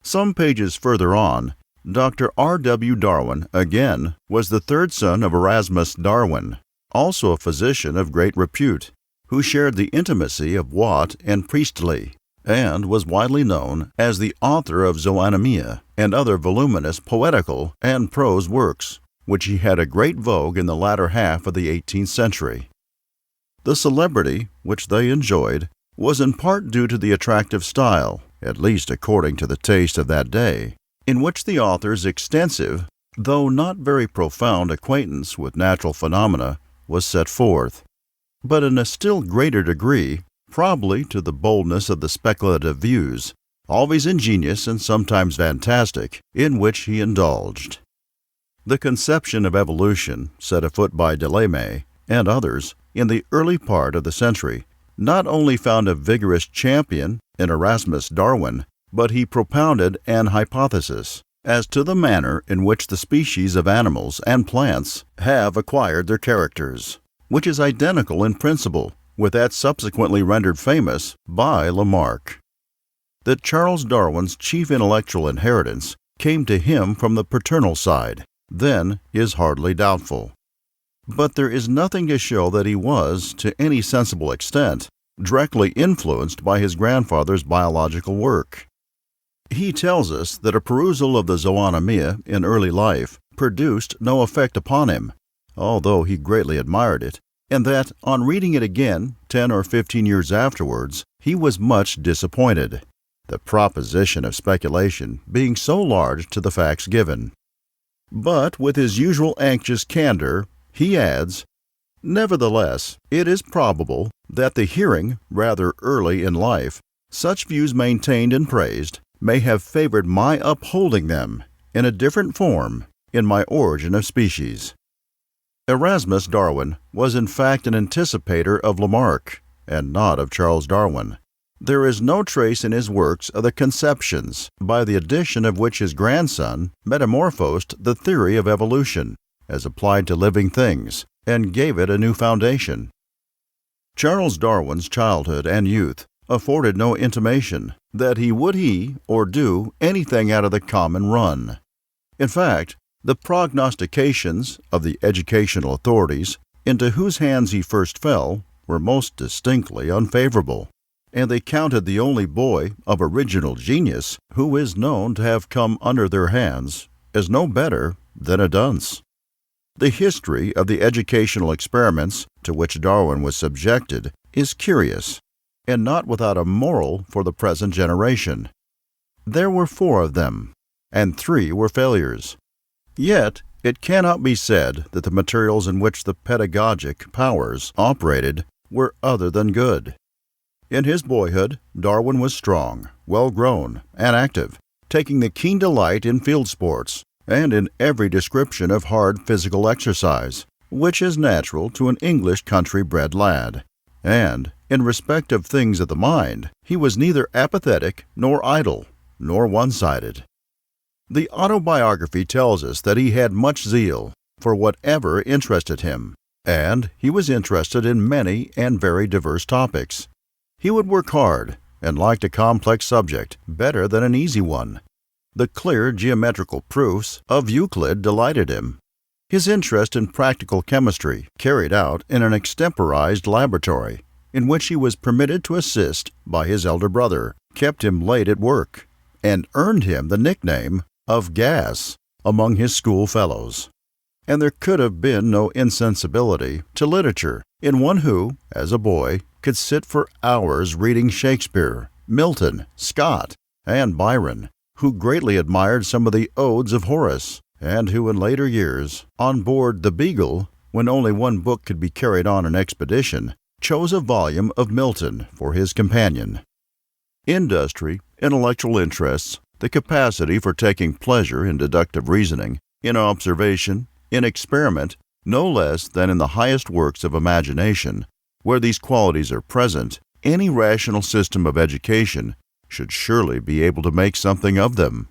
Some pages further on, Dr. R. W. Darwin, again, was the third son of Erasmus Darwin, also a physician of great repute, who shared the intimacy of Watt and Priestley, and was widely known as the author of Zoonomia and other voluminous poetical and prose works, which he had a great vogue in the latter half of the 18th century. The celebrity which they enjoyed was in part due to the attractive style, at least according to the taste of that day, in which the author's extensive, though not very profound acquaintance with natural phenomena was set forth, but in a still greater degree, probably to the boldness of the speculative views, always ingenious and sometimes fantastic, in which he indulged. The conception of evolution, set afoot by Delamy and others in the early part of the century, not only found a vigorous champion in Erasmus Darwin, but he propounded an hypothesis as to the manner in which the species of animals and plants have acquired their characters, which is identical in principle with that subsequently rendered famous by Lamarck. That Charles Darwin's chief intellectual inheritance came to him from the paternal side, then, is hardly doubtful. But there is nothing to show that he was, to any sensible extent, directly influenced by his grandfather's biological work. He tells us that a perusal of the Zoonomia in early life produced no effect upon him, although he greatly admired it, and that, on reading it again 10 or 15 years afterwards, he was much disappointed, the proposition of speculation being so large to the facts given. But with his usual anxious candor, he adds, "Nevertheless, it is probable that the hearing, rather early in life, such views maintained and praised, may have favored my upholding them, in a different form, in my Origin of Species." Erasmus Darwin was in fact an anticipator of Lamarck, and not of Charles Darwin. There is no trace in his works of the conceptions by the addition of which his grandson metamorphosed the theory of evolution, as applied to living things, and gave it a new foundation. Charles Darwin's childhood and youth afforded no intimation that he would do anything out of the common run. In fact, the prognostications of the educational authorities into whose hands he first fell were most distinctly unfavorable, and they counted the only boy of original genius who is known to have come under their hands as no better than a dunce. The history of the educational experiments to which Darwin was subjected is curious, and not without a moral for the present generation. There were 4 of them, and 3 were failures. Yet, it cannot be said that the materials in which the pedagogic powers operated were other than good. In his boyhood, Darwin was strong, well-grown, and active, taking the keen delight in field sports, and in every description of hard physical exercise, which is natural to an English country-bred lad. And, in respect of things of the mind, he was neither apathetic, nor idle, nor one-sided. The autobiography tells us that he had much zeal for whatever interested him, and he was interested in many and very diverse topics. He would work hard, and liked a complex subject better than an easy one. The clear geometrical proofs of Euclid delighted him. His interest in practical chemistry, carried out in an extemporized laboratory, in which he was permitted to assist by his elder brother, kept him late at work, and earned him the nickname of Gas among his school fellows. And there could have been no insensibility to literature in one who, as a boy, could sit for hours reading Shakespeare, Milton, Scott, and Byron, who greatly admired some of the odes of Horace, and who in later years, on board the Beagle, when only one book could be carried on an expedition, chose a volume of Milton for his companion. Industry, intellectual interests, the capacity for taking pleasure in deductive reasoning, in observation, in experiment, no less than in the highest works of imagination, where these qualities are present, any rational system of education should surely be able to make something of them.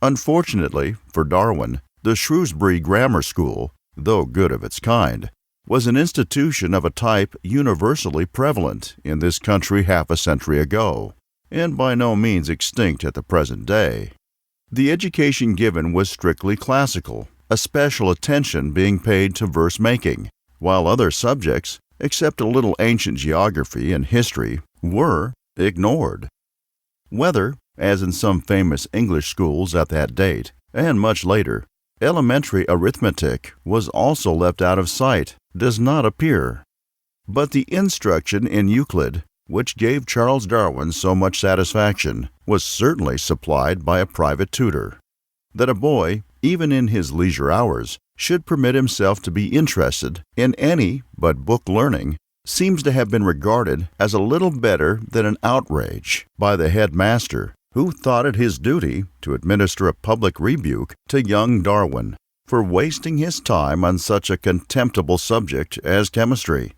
Unfortunately for Darwin, the Shrewsbury Grammar School, though good of its kind, was an institution of a type universally prevalent in this country half a century ago, and by no means extinct at the present day. The education given was strictly classical, a special attention being paid to verse-making, while other subjects, except a little ancient geography and history, were ignored. Whether, as in some famous English schools at that date, and much later, elementary arithmetic was also left out of sight, does not appear. But the instruction in Euclid, which gave Charles Darwin so much satisfaction, was certainly supplied by a private tutor. That a boy, even in his leisure hours, should permit himself to be interested in any but book learning seems to have been regarded as a little better than an outrage by the headmaster, who thought it his duty to administer a public rebuke to young Darwin for wasting his time on such a contemptible subject as chemistry.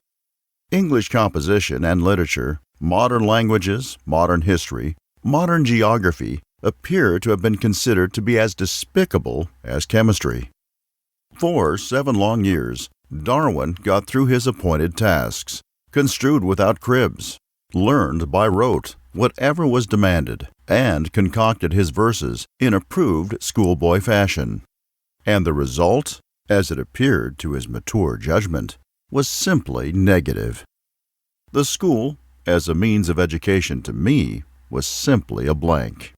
English composition and literature, modern languages, modern history, modern geography appear to have been considered to be as despicable as chemistry. For 7 long years, Darwin got through his appointed tasks, construed without cribs, learned by rote whatever was demanded, and concocted his verses in approved schoolboy fashion. And the result, as it appeared to his mature judgment, was simply negative. The school, as a means of education to me, was simply a blank.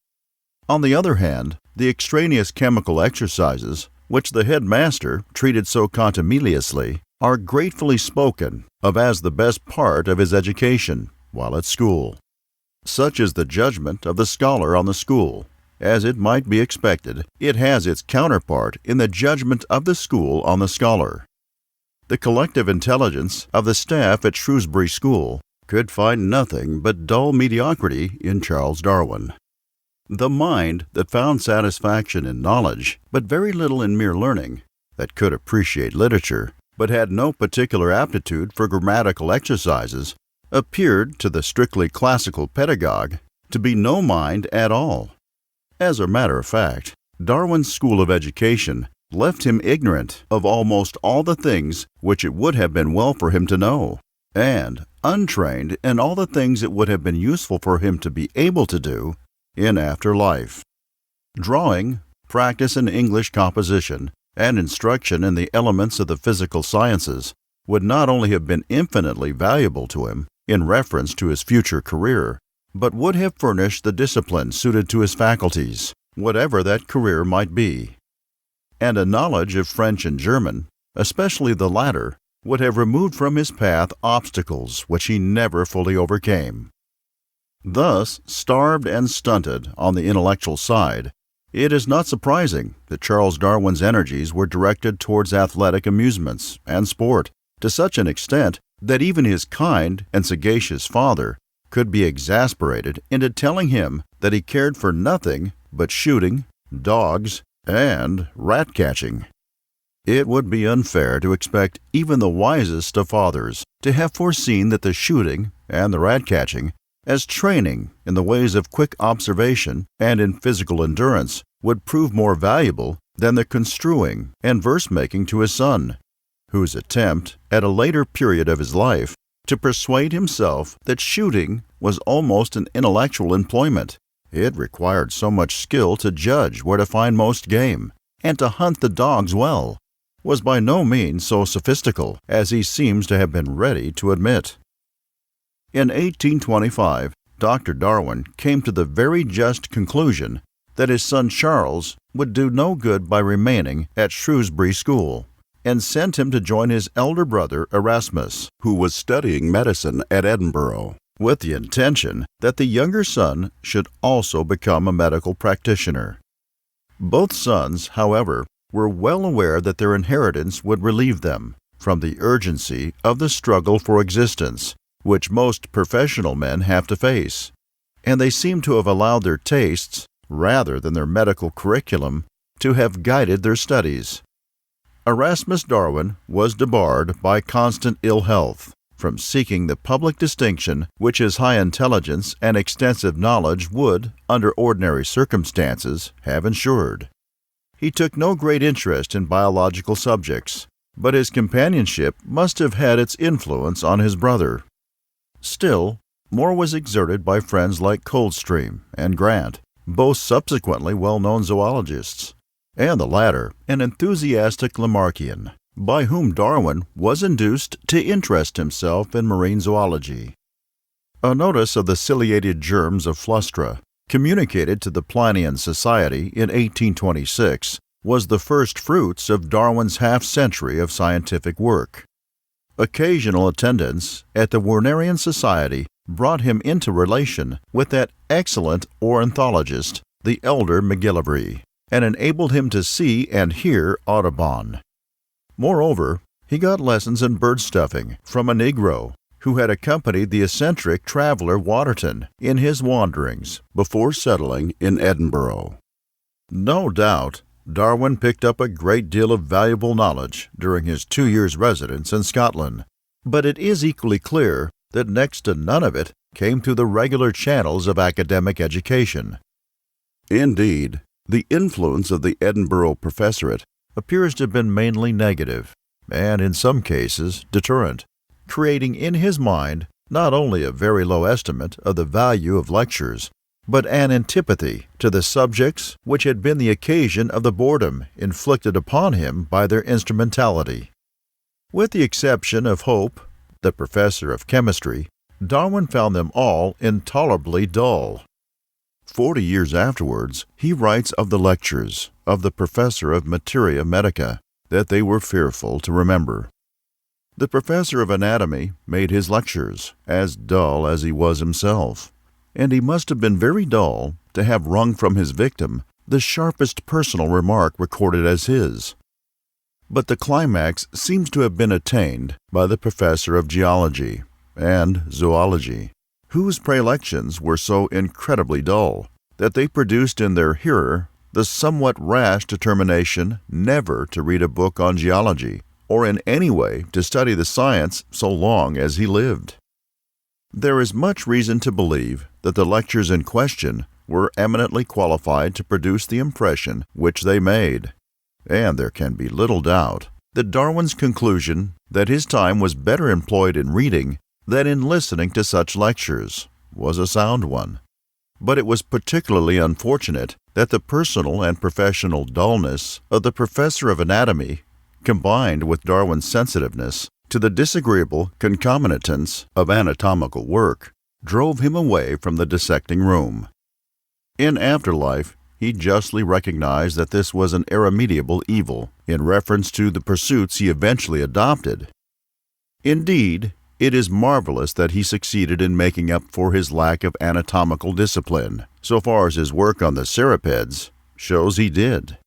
On the other hand, the extraneous chemical exercises, which the headmaster treated so contumeliously, are gratefully spoken of as the best part of his education while at school. Such is the judgment of the scholar on the school. As it might be expected, it has its counterpart in the judgment of the school on the scholar. The collective intelligence of the staff at Shrewsbury School could find nothing but dull mediocrity in Charles Darwin. The mind that found satisfaction in knowledge, but very little in mere learning, that could appreciate literature, but had no particular aptitude for grammatical exercises, appeared to the strictly classical pedagogue to be no mind at all. As a matter of fact, Darwin's school of education left him ignorant of almost all the things which it would have been well for him to know, and untrained in all the things it would have been useful for him to be able to do in after life. Drawing, practice in English composition, and instruction in the elements of the physical sciences would not only have been infinitely valuable to him in reference to his future career, but would have furnished the discipline suited to his faculties, whatever that career might be. And a knowledge of French and German, especially the latter, would have removed from his path obstacles which he never fully overcame. Thus, starved and stunted on the intellectual side, it is not surprising that Charles Darwin's energies were directed towards athletic amusements and sport, to such an extent that even his kind and sagacious father could be exasperated into telling him that he cared for nothing but shooting, dogs, and rat-catching. It would be unfair to expect even the wisest of fathers to have foreseen that the shooting and the rat-catching, as training in the ways of quick observation and in physical endurance, would prove more valuable than the construing and verse-making to his son, whose attempt, at a later period of his life, to persuade himself that shooting was almost an intellectual employment. It required so much skill to judge where to find most game, and to hunt the dogs well, was by no means so sophistical as he seems to have been ready to admit. In 1825, Dr. Darwin came to the very just conclusion that his son Charles would do no good by remaining at Shrewsbury School, and sent him to join his elder brother Erasmus, who was studying medicine at Edinburgh, with the intention that the younger son should also become a medical practitioner. Both sons, however, were well aware that their inheritance would relieve them from the urgency of the struggle for existence, which most professional men have to face, and they seem to have allowed their tastes, rather than their medical curriculum, to have guided their studies. Erasmus Darwin was debarred by constant ill health from seeking the public distinction which his high intelligence and extensive knowledge would, under ordinary circumstances, have ensured. He took no great interest in biological subjects, but his companionship must have had its influence on his brother. Still, more was exerted by friends like Coldstream and Grant, both subsequently well-known zoologists, and the latter an enthusiastic Lamarckian, by whom Darwin was induced to interest himself in marine zoology. A notice of the ciliated germs of Flustra, communicated to the Plinian Society in 1826, was the first fruits of Darwin's half-century of scientific work. Occasional attendance at the Wernerian Society brought him into relation with that excellent ornithologist, the elder McGillivray, and enabled him to see and hear Audubon. Moreover, he got lessons in bird stuffing from a Negro who had accompanied the eccentric traveler Waterton in his wanderings before settling in Edinburgh. No doubt, Darwin picked up a great deal of valuable knowledge during his 2 years' residence in Scotland, but it is equally clear that next to none of it came through the regular channels of academic education. Indeed, the influence of the Edinburgh professorate appears to have been mainly negative, and in some cases deterrent, creating in his mind not only a very low estimate of the value of lectures, but an antipathy to the subjects which had been the occasion of the boredom inflicted upon him by their instrumentality. With the exception of Hope, the professor of chemistry, Darwin found them all intolerably dull. 40 years afterwards, he writes of the lectures of the professor of materia medica that they were fearful to remember. The professor of anatomy made his lectures as dull as he was himself, and he must have been very dull to have wrung from his victim the sharpest personal remark recorded as his. But the climax seems to have been attained by the professor of geology and zoology, whose prelections were so incredibly dull that they produced in their hearer the somewhat rash determination never to read a book on geology or in any way to study the science so long as he lived. There is much reason to believe that the lectures in question were eminently qualified to produce the impression which they made, and there can be little doubt that Darwin's conclusion that his time was better employed in reading than in listening to such lectures was a sound one. But it was particularly unfortunate that the personal and professional dullness of the professor of anatomy, combined with Darwin's sensitiveness to the disagreeable concomitants of anatomical work, drove him away from the dissecting room. In afterlife, he justly recognized that this was an irremediable evil in reference to the pursuits he eventually adopted. Indeed, it is marvelous that he succeeded in making up for his lack of anatomical discipline, so far as his work on the cirripeds shows he did.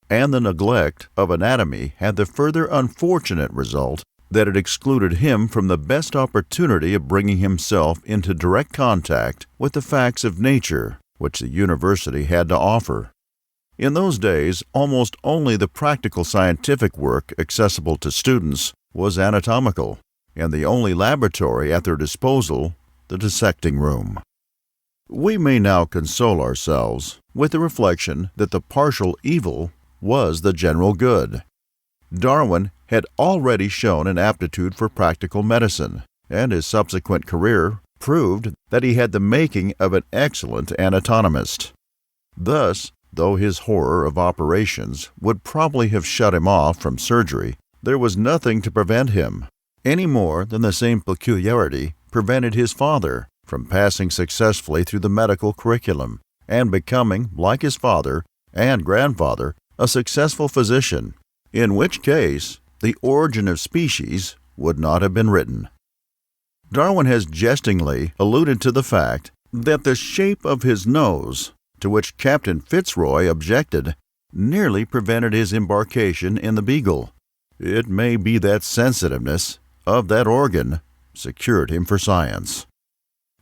And the neglect of anatomy had the further unfortunate result that it excluded him from the best opportunity of bringing himself into direct contact with the facts of nature which the university had to offer. In those days, almost only the practical scientific work accessible to students was anatomical, and the only laboratory at their disposal the dissecting room. We may now console ourselves with the reflection that the partial evil was the general good. Darwin had already shown an aptitude for practical medicine, and his subsequent career proved that he had the making of an excellent anatomist. Thus, though his horror of operations would probably have shut him off from surgery, there was nothing to prevent him, any more than the same peculiarity prevented his father from passing successfully through the medical curriculum and becoming, like his father and grandfather, a successful physician, in which case The Origin of Species would not have been written. Darwin has jestingly alluded to the fact that the shape of his nose, to which Captain Fitzroy objected, nearly prevented his embarkation in the Beagle. It may be that sensitiveness of that organ secured him for science.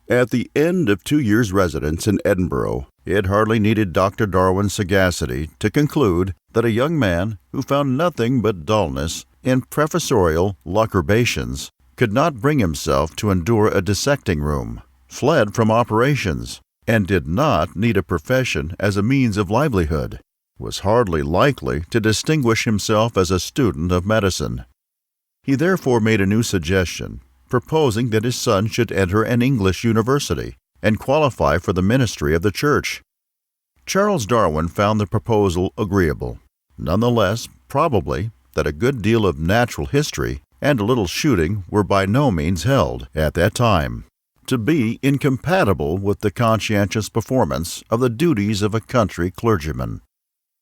At the end of 2 years' residence in Edinburgh, it hardly needed Dr. Darwin's sagacity to conclude that a young man who found nothing but dullness in professorial lucubrations could not bring himself to endure a dissecting room, fled from operations, and did not need a profession as a means of livelihood, was hardly likely to distinguish himself as a student of medicine. He therefore made a new suggestion, proposing that his son should enter an English university and qualify for the ministry of the church. Charles Darwin found the proposal agreeable. Nonetheless, probably, that a good deal of natural history and a little shooting were by no means held, at that time, to be incompatible with the conscientious performance of the duties of a country clergyman.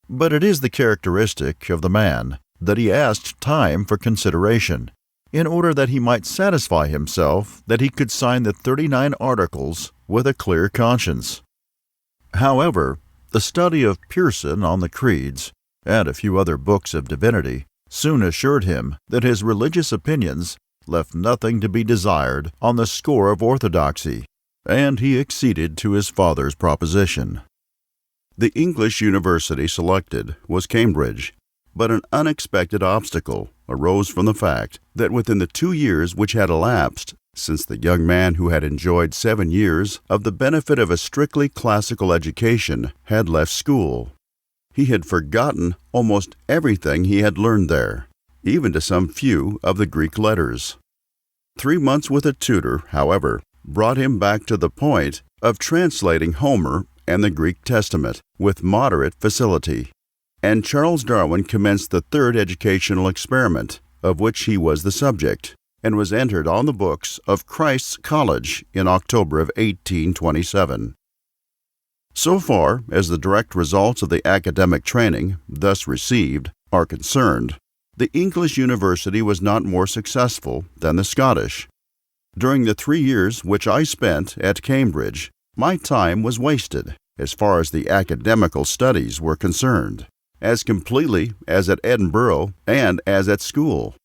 But it is the characteristic of the man that he asked time for consideration, in order that he might satisfy himself that he could sign the 39 Articles with a clear conscience. However, the study of Pearson on the Creeds, and a few other books of divinity, soon assured him that his religious opinions left nothing to be desired on the score of orthodoxy, and he acceded to his father's proposition. The English university selected was Cambridge, but an unexpected obstacle arose from the fact that within the 2 years which had elapsed since the young man who had enjoyed 7 years of the benefit of a strictly classical education had left school. He had forgotten almost everything he had learned there, even to some few of the Greek letters. 3 months with a tutor, however, brought him back to the point of translating Homer and the Greek Testament with moderate facility, and Charles Darwin commenced the third educational experiment, of which he was the subject, and was entered on the books of Christ's College in October of 1827. So far as the direct results of the academic training thus received are concerned, the English university was not more successful than the Scottish. During the 3 years which I spent at Cambridge, my time was wasted, as far as the academical studies were concerned, as completely as at Edinburgh and as at school.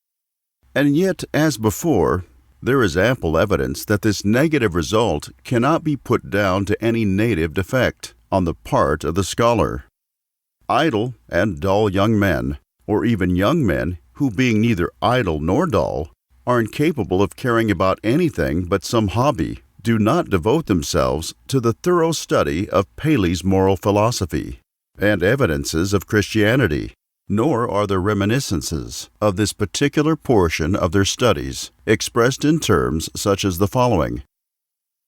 And yet, as before, there is ample evidence that this negative result cannot be put down to any native defect on the part of the scholar. Idle and dull young men, or even young men who, being neither idle nor dull, are incapable of caring about anything but some hobby, do not devote themselves to the thorough study of Paley's moral philosophy and evidences of Christianity, nor are there reminiscences of this particular portion of their studies expressed in terms such as the following: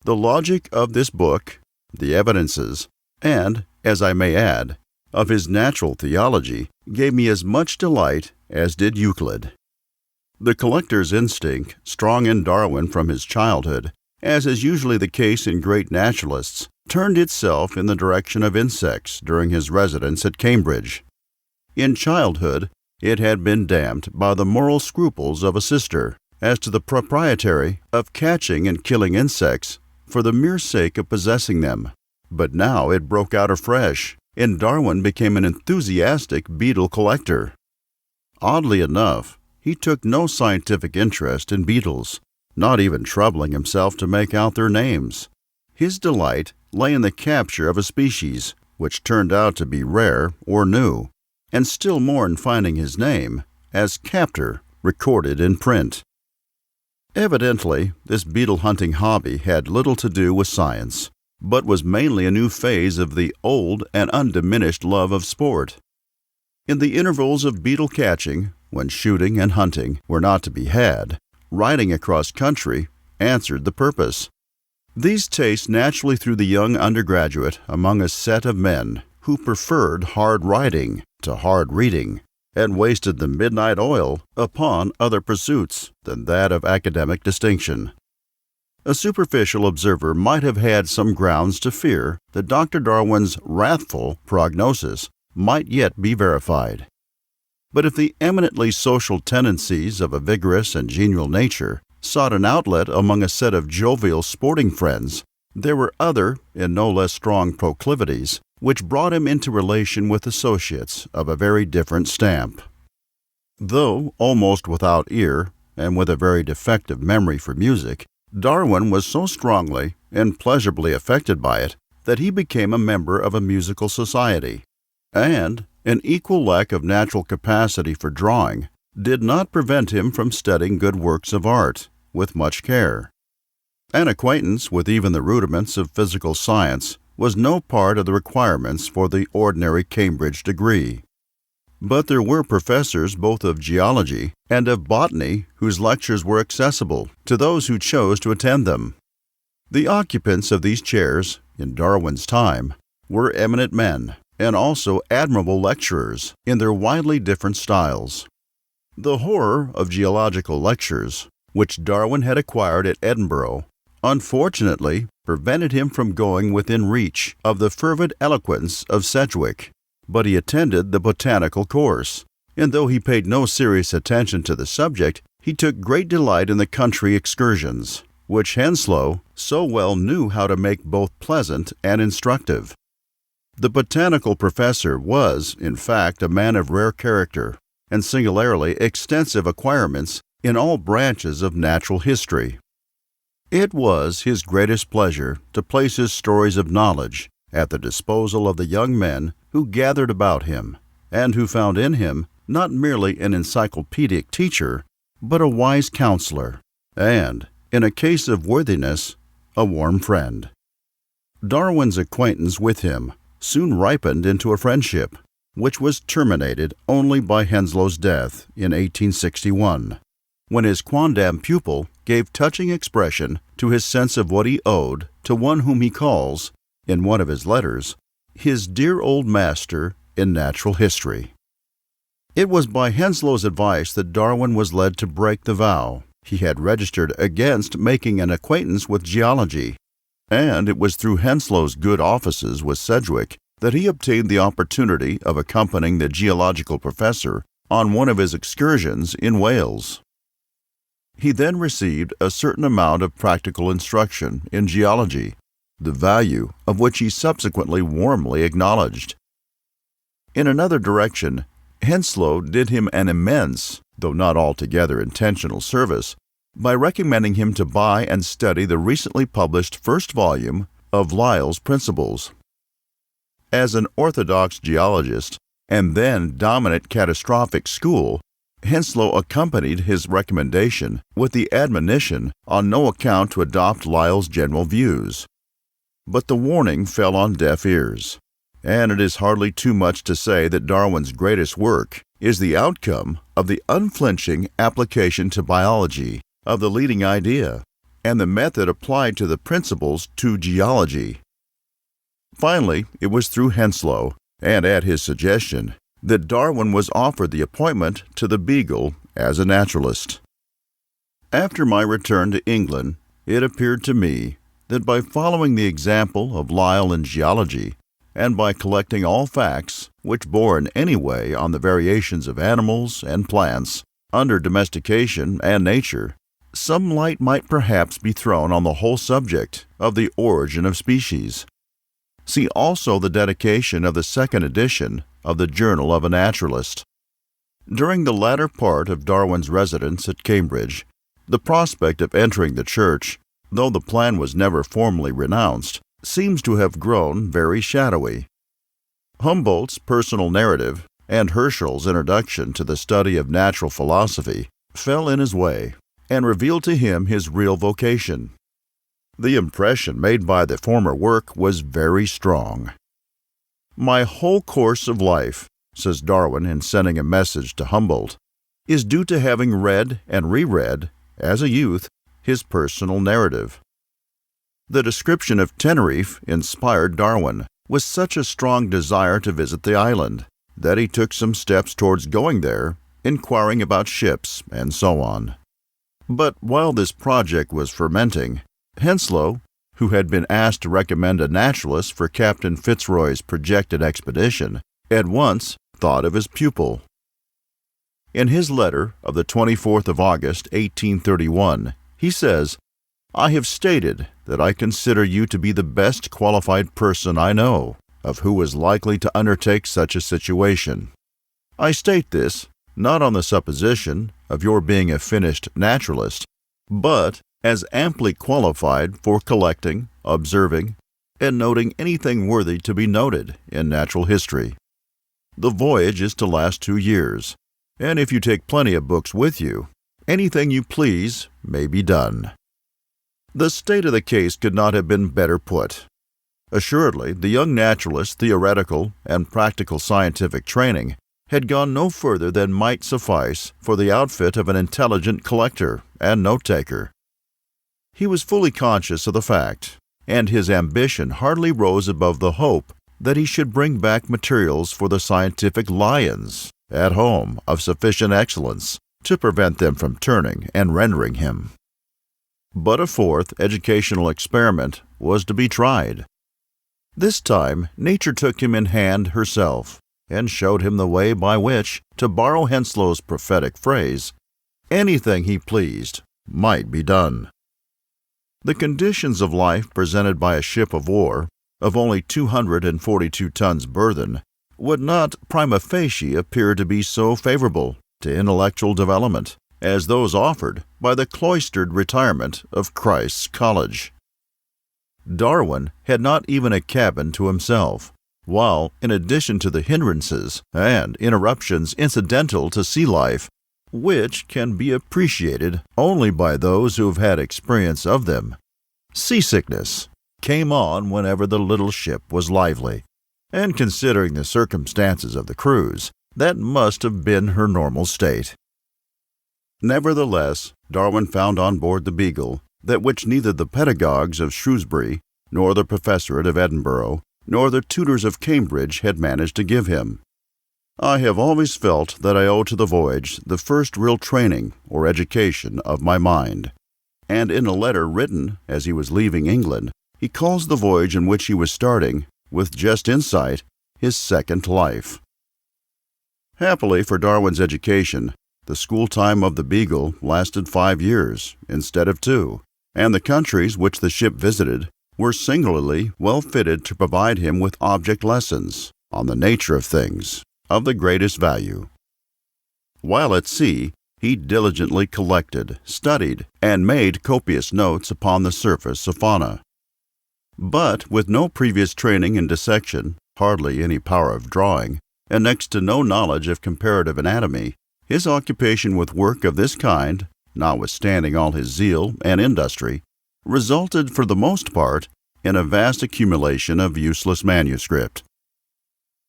the logic of this book, the evidences, and, as I may add, of his natural theology, gave me as much delight as did Euclid. The collector's instinct, strong in Darwin from his childhood, as is usually the case in great naturalists, turned itself in the direction of insects during his residence at Cambridge. In childhood, it had been damped by the moral scruples of a sister as to the propriety of catching and killing insects for the mere sake of possessing them. But now it broke out afresh, and Darwin became an enthusiastic beetle collector. Oddly enough, he took no scientific interest in beetles, not even troubling himself to make out their names. His delight lay in the capture of a species, which turned out to be rare or new, and still more in finding his name, as captor, recorded in print. Evidently, this beetle-hunting hobby had little to do with science, but was mainly a new phase of the old and undiminished love of sport. In the intervals of beetle-catching, when shooting and hunting were not to be had, riding across country answered the purpose. These tastes naturally threw the young undergraduate among a set of men who preferred hard riding to hard reading, and wasted the midnight oil upon other pursuits than that of academic distinction. A superficial observer might have had some grounds to fear that Dr. Darwin's wrathful prognosis might yet be verified. But if the eminently social tendencies of a vigorous and genial nature sought an outlet among a set of jovial sporting friends, there were other, and no less strong proclivities, which brought him into relation with associates of a very different stamp. Though almost without ear, and with a very defective memory for music, Darwin was so strongly and pleasurably affected by it that he became a member of a musical society, and an equal lack of natural capacity for drawing did not prevent him from studying good works of art with much care. An acquaintance with even the rudiments of physical science was no part of the requirements for the ordinary Cambridge degree. But there were professors both of geology and of botany whose lectures were accessible to those who chose to attend them. The occupants of these chairs, in Darwin's time, were eminent men, and also admirable lecturers in their widely different styles. The horror of geological lectures, which Darwin had acquired at Edinburgh, unfortunately prevented him from going within reach of the fervid eloquence of Sedgwick, but he attended the botanical course, and though he paid no serious attention to the subject, he took great delight in the country excursions, which Henslow so well knew how to make both pleasant and instructive. The botanical professor was, in fact, a man of rare character and singularly extensive acquirements in all branches of natural history. It was his greatest pleasure to place his stories of knowledge at the disposal of the young men who gathered about him, and who found in him not merely an encyclopedic teacher, but a wise counselor, and, in a case of worthiness, a warm friend. Darwin's acquaintance with him soon ripened into a friendship, which was terminated only by Henslow's death in 1861, when his quondam pupil gave touching expression to his sense of what he owed to one whom he calls, in one of his letters, his dear old master in natural history. It was by Henslow's advice that Darwin was led to break the vow he had registered against making an acquaintance with geology, and it was through Henslow's good offices with Sedgwick that he obtained the opportunity of accompanying the geological professor on one of his excursions in Wales. He then received a certain amount of practical instruction in geology, the value of which he subsequently warmly acknowledged. In another direction, Henslow did him an immense, though not altogether intentional service, by recommending him to buy and study the recently published first volume of Lyell's Principles. As an orthodox geologist and then dominant catastrophic school, Henslow accompanied his recommendation with the admonition on no account to adopt Lyell's general views. But the warning fell on deaf ears, and it is hardly too much to say that Darwin's greatest work is the outcome of the unflinching application to biology of the leading idea and the method applied to the principles to geology. Finally, it was through Henslow, and at his suggestion, that Darwin was offered the appointment to the Beagle as a naturalist. After my return to England, it appeared to me that by following the example of Lyell in geology, and by collecting all facts which bore in any way on the variations of animals and plants under domestication and nature, some light might perhaps be thrown on the whole subject of the origin of species. See also the dedication of the second edition of the Journal of a Naturalist. During the latter part of Darwin's residence at Cambridge, the prospect of entering the church, though the plan was never formally renounced, seems to have grown very shadowy. Humboldt's personal narrative and Herschel's introduction to the study of natural philosophy fell in his way and revealed to him his real vocation. The impression made by the former work was very strong. "My whole course of life," says Darwin in sending a message to Humboldt, "is due to having read and reread, as a youth, his personal narrative." The description of Tenerife inspired Darwin with such a strong desire to visit the island that he took some steps towards going there, inquiring about ships and so on. But while this project was fermenting, Henslow, who had been asked to recommend a naturalist for Captain Fitzroy's projected expedition, at once thought of his pupil. In his letter of the 24th of August, 1831, he says, "I have stated that I consider you to be the best qualified person I know of who is likely to undertake such a situation. I state this not on the supposition of your being a finished naturalist, but as amply qualified for collecting, observing, and noting anything worthy to be noted in natural history. The voyage is to last 2 years, and if you take plenty of books with you, anything you please may be done." The state of the case could not have been better put. Assuredly, the young naturalist's theoretical and practical scientific training had gone no further than might suffice for the outfit of an intelligent collector and note-taker. He was fully conscious of the fact, and his ambition hardly rose above the hope that he should bring back materials for the scientific lions at home of sufficient excellence to prevent them from turning and rendering him. But a fourth educational experiment was to be tried. This time, nature took him in hand herself and showed him the way by which, to borrow Henslow's prophetic phrase, anything he pleased might be done. The conditions of life presented by a ship of war of only 242 tons burthen would not prima facie appear to be so favorable to intellectual development as those offered by the cloistered retirement of Christ's College. Darwin had not even a cabin to himself, while, in addition to the hindrances and interruptions incidental to sea life, which can be appreciated only by those who have had experience of them, seasickness came on whenever the little ship was lively, and considering the circumstances of the cruise, that must have been her normal state. Nevertheless, Darwin found on board the Beagle that which neither the pedagogues of Shrewsbury, nor the professorate of Edinburgh, nor the tutors of Cambridge had managed to give him. I have always felt that I owe to the voyage the first real training or education of my mind, and in a letter written as he was leaving England, he calls the voyage in which he was starting, with just insight, his second life. Happily for Darwin's education, the school time of the Beagle lasted 5 years instead of 2, and the countries which the ship visited were singularly well fitted to provide him with object lessons on the nature of things of the greatest value. While at sea, he diligently collected, studied, and made copious notes upon the surface of fauna. But with no previous training in dissection, hardly any power of drawing, and next to no knowledge of comparative anatomy, his occupation with work of this kind, notwithstanding all his zeal and industry, resulted for the most part in a vast accumulation of useless manuscript.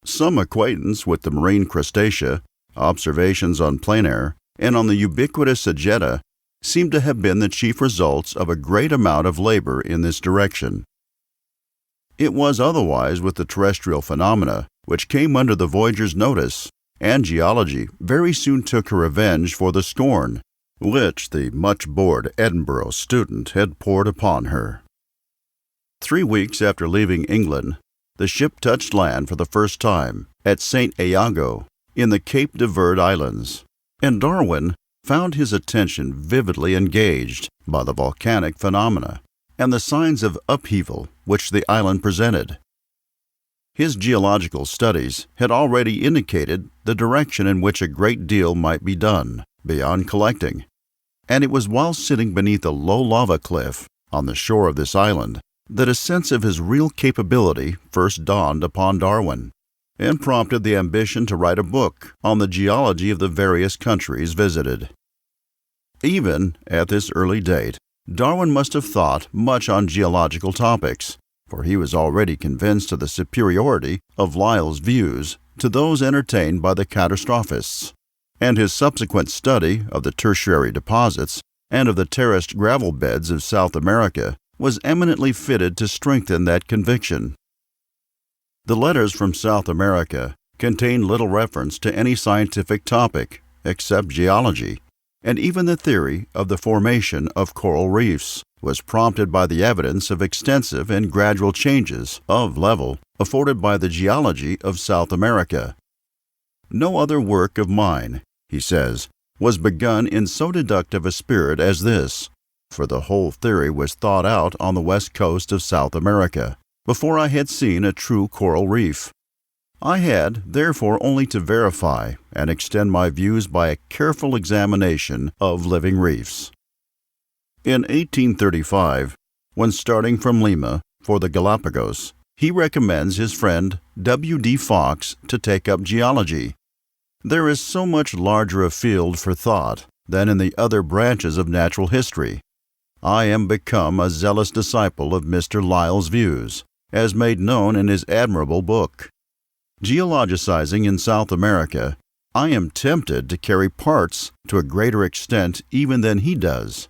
Some acquaintance with the marine crustacea, observations on plein air, and on the ubiquitous Sagitta seem to have been the chief results of a great amount of labor in this direction. It was otherwise with the terrestrial phenomena which came under the voyager's notice, and geology very soon took her revenge for the scorn which the much-bored Edinburgh student had poured upon her. 3 weeks after leaving England, the ship touched land for the first time at St. Iago in the Cape de Verde Islands, and Darwin found his attention vividly engaged by the volcanic phenomena and the signs of upheaval which the island presented. His geological studies had already indicated the direction in which a great deal might be done beyond collecting, and it was while sitting beneath a low lava cliff on the shore of this island that a sense of his real capability first dawned upon Darwin, and prompted the ambition to write a book on the geology of the various countries visited. Even at this early date, Darwin must have thought much on geological topics, for he was already convinced of the superiority of Lyell's views to those entertained by the catastrophists, and his subsequent study of the tertiary deposits and of the terraced gravel beds of South America was eminently fitted to strengthen that conviction. The letters from South America contain little reference to any scientific topic except geology, and even the theory of the formation of coral reefs was prompted by the evidence of extensive and gradual changes of level afforded by the geology of South America. No other work of mine, he says, was begun in so deductive a spirit as this, for the whole theory was thought out on the west coast of South America, before I had seen a true coral reef. I had, therefore, only to verify and extend my views by a careful examination of living reefs. In 1835, when starting from Lima for the Galapagos, he recommends his friend W. D. Fox to take up geology. There is so much larger a field for thought than in the other branches of natural history. I am become a zealous disciple of Mr. Lyell's views, as made known in his admirable book. Geologicizing in South America, I am tempted to carry parts to a greater extent even than he does.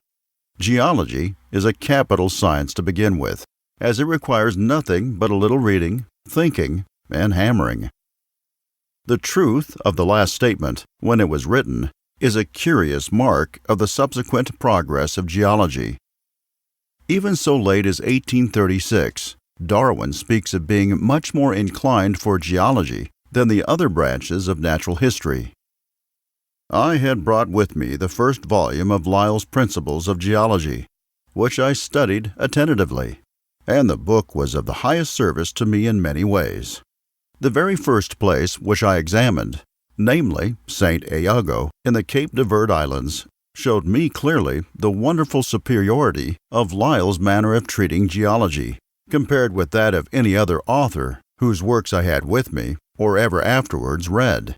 Geology is a capital science to begin with, as it requires nothing but a little reading, thinking, and hammering. The truth of the last statement, when it was written, is a curious mark of the subsequent progress of geology. Even so late as 1836, Darwin speaks of being much more inclined for geology than the other branches of natural history. I had brought with me the first volume of Lyell's Principles of Geology, which I studied attentively, and the book was of the highest service to me in many ways. The very first place which I examined, namely St. Iago in the Cape de Verde Islands, showed me clearly the wonderful superiority of Lyell's manner of treating geology, compared with that of any other author whose works I had with me or ever afterwards read.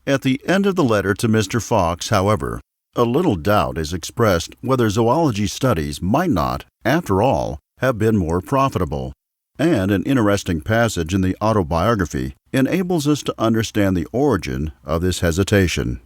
At the end of the letter to Mr. Fox, however, a little doubt is expressed whether zoology studies might not, after all, have been more profitable, and an interesting passage in the autobiography enables us to understand the origin of this hesitation.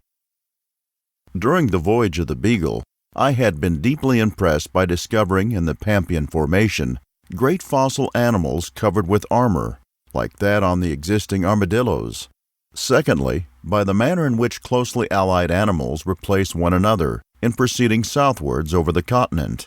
During the voyage of the Beagle, I had been deeply impressed by discovering in the Pampean Formation great fossil animals covered with armor, like that on the existing armadillos. Secondly, by the manner in which closely allied animals replace one another in proceeding southwards over the continent.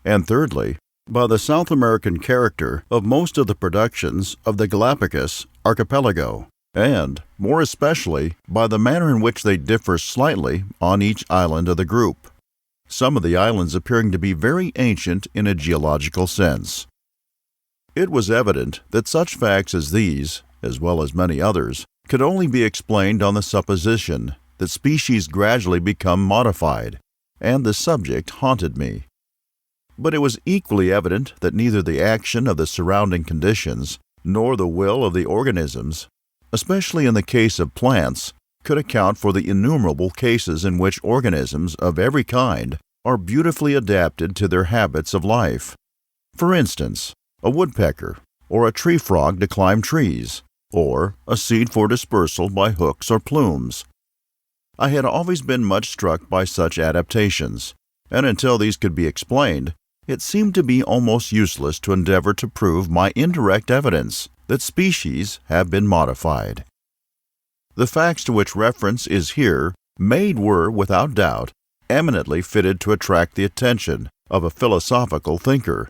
And thirdly, by the South American character of most of the productions of the Galapagos archipelago, and, more especially, by the manner in which they differ slightly on each island of the group, some of the islands appearing to be very ancient in a geological sense. It was evident that such facts as these, as well as many others, could only be explained on the supposition that species gradually become modified, and the subject haunted me. But it was equally evident that neither the action of the surrounding conditions nor the will of the organisms, especially in the case of plants, could account for the innumerable cases in which organisms of every kind are beautifully adapted to their habits of life. For instance, a woodpecker or a tree frog to climb trees, or a seed for dispersal by hooks or plumes. I had always been much struck by such adaptations, and until these could be explained, it seemed to be almost useless to endeavor to prove my indirect evidence that species have been modified. The facts to which reference is here made were, without doubt, eminently fitted to attract the attention of a philosophical thinker.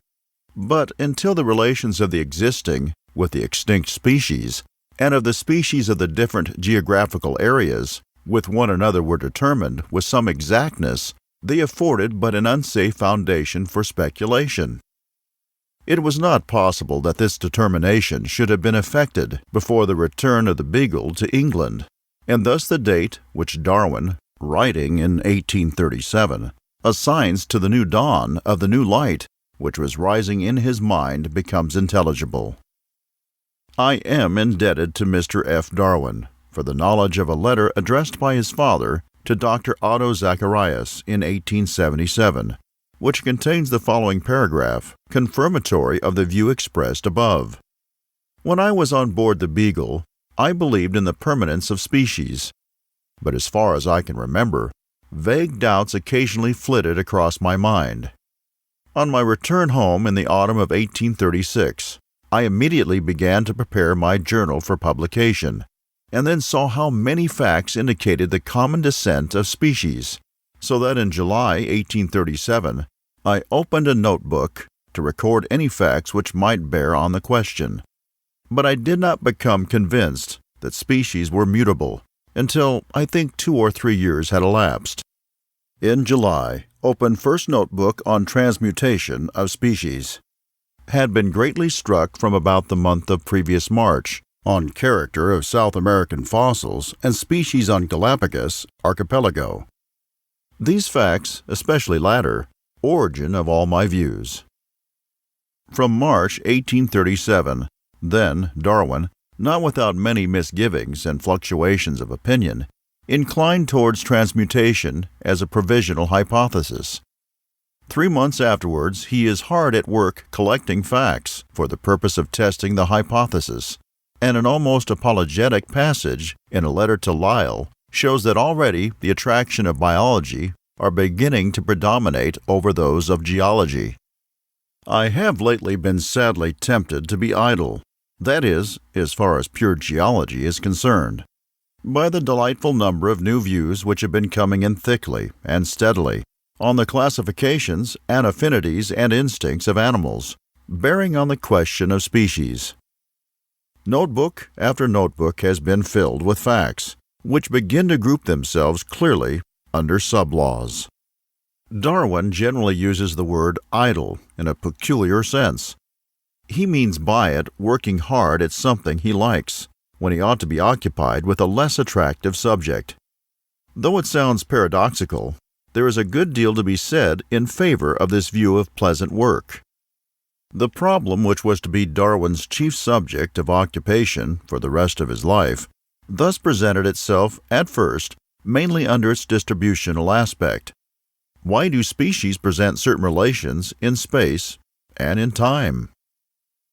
But until the relations of the existing with the extinct species, and of the species of the different geographical areas, with one another were determined with some exactness, they afforded but an unsafe foundation for speculation. It was not possible that this determination should have been effected before the return of the Beagle to England, and thus the date which Darwin, writing in 1837, assigns to the new dawn of the new light which was rising in his mind becomes intelligible. I am indebted to Mr. F. Darwin for the knowledge of a letter addressed by his father to Dr. Otto Zacharias in 1877, which contains the following paragraph, confirmatory of the view expressed above. When I was on board the Beagle, I believed in the permanence of species, but as far as I can remember, vague doubts occasionally flitted across my mind. On my return home in the autumn of 1836, I immediately began to prepare my journal for publication, and then saw how many facts indicated the common descent of species, so that in July 1837 I opened a notebook to record any facts which might bear on the question. But I did not become convinced that species were mutable until I think 2 or 3 years had elapsed. In July, opened first notebook on transmutation of species. Had been greatly struck from about the month of previous March on character of South American fossils and species on Galapagos archipelago. These facts, especially latter, origin of all my views. From March 1837, then Darwin, not without many misgivings and fluctuations of opinion, inclined towards transmutation as a provisional hypothesis. 3 months afterwards, he is hard at work collecting facts for the purpose of testing the hypothesis, and an almost apologetic passage in a letter to Lyell shows that already the attraction of biology are beginning to predominate over those of geology. I have lately been sadly tempted to be idle, that is, as far as pure geology is concerned, by the delightful number of new views which have been coming in thickly and steadily on the classifications and affinities and instincts of animals, bearing on the question of species. Notebook after notebook has been filled with facts, which begin to group themselves clearly under sub-laws. Darwin generally uses the word idle in a peculiar sense. He means by it working hard at something he likes, when he ought to be occupied with a less attractive subject. Though it sounds paradoxical, there is a good deal to be said in favor of this view of pleasant work. The problem which was to be Darwin's chief subject of occupation for the rest of his life thus presented itself at first mainly under its distributional aspect. Why do species present certain relations in space and in time?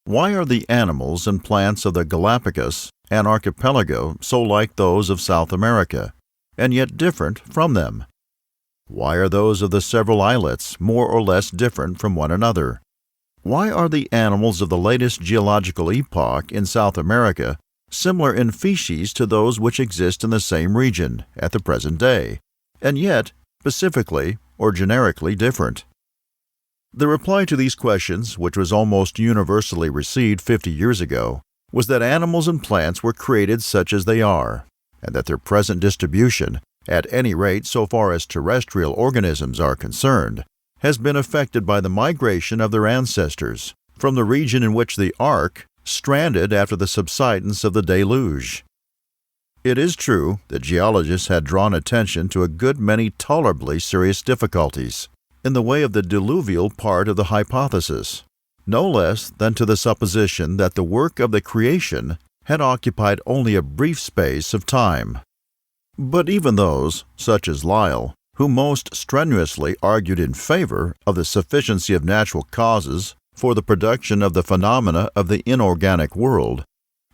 Why are the animals and plants of the Galapagos and archipelago so like those of South America, and yet different from them? Why are those of the several islets more or less different from one another? Why are the animals of the latest geological epoch in South America similar in species to those which exist in the same region at the present day, and yet specifically or generically different? The reply to these questions, which was almost universally received 50 years ago, was that animals and plants were created such as they are, and that their present distribution, at any rate so far as terrestrial organisms are concerned, has been affected by the migration of their ancestors from the region in which the ark stranded after the subsidence of the deluge. It is true that geologists had drawn attention to a good many tolerably serious difficulties in the way of the diluvial part of the hypothesis, no less than to the supposition that the work of the creation had occupied only a brief space of time. But even those, such as Lyell, who most strenuously argued in favor of the sufficiency of natural causes for the production of the phenomena of the inorganic world,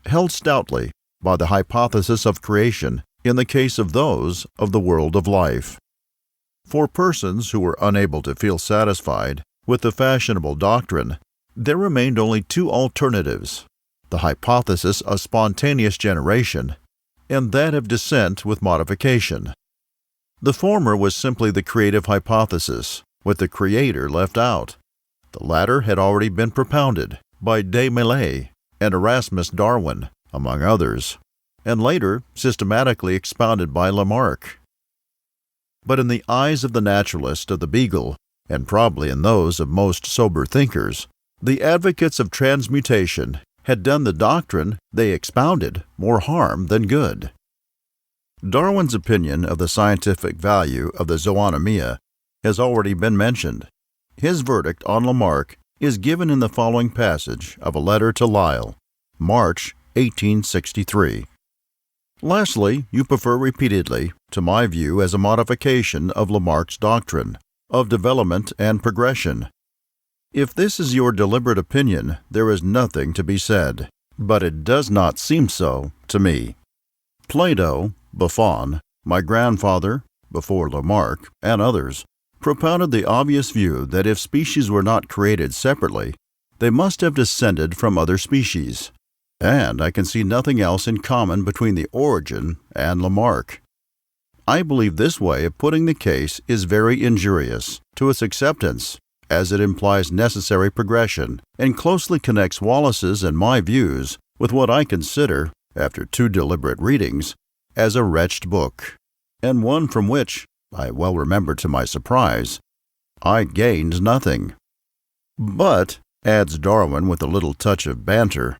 held stoutly by the hypothesis of creation in the case of those of the world of life. For persons who were unable to feel satisfied with the fashionable doctrine, there remained only 2 alternatives: the hypothesis of spontaneous generation and that of descent with modification. The former was simply the creative hypothesis, with the creator left out. The latter had already been propounded by de Maillet and Erasmus Darwin, among others, and later systematically expounded by Lamarck. But in the eyes of the naturalist of the Beagle, and probably in those of most sober thinkers, the advocates of transmutation had done the doctrine they expounded more harm than good. Darwin's opinion of the scientific value of the zoonomia has already been mentioned. His verdict on Lamarck is given in the following passage of a letter to Lyell, March 1863. Lastly, you prefer repeatedly to my view as a modification of Lamarck's doctrine of development and progression. If this is your deliberate opinion, there is nothing to be said, but it does not seem so to me. Plato, Buffon, my grandfather, before Lamarck, and others, propounded the obvious view that if species were not created separately, they must have descended from other species, and I can see nothing else in common between the origin and Lamarck. I believe this way of putting the case is very injurious to its acceptance, as it implies necessary progression and closely connects Wallace's and my views with what I consider, after 2 deliberate readings, as a wretched book, and one from which, I well remember to my surprise, I gained nothing. But, adds Darwin with a little touch of banter,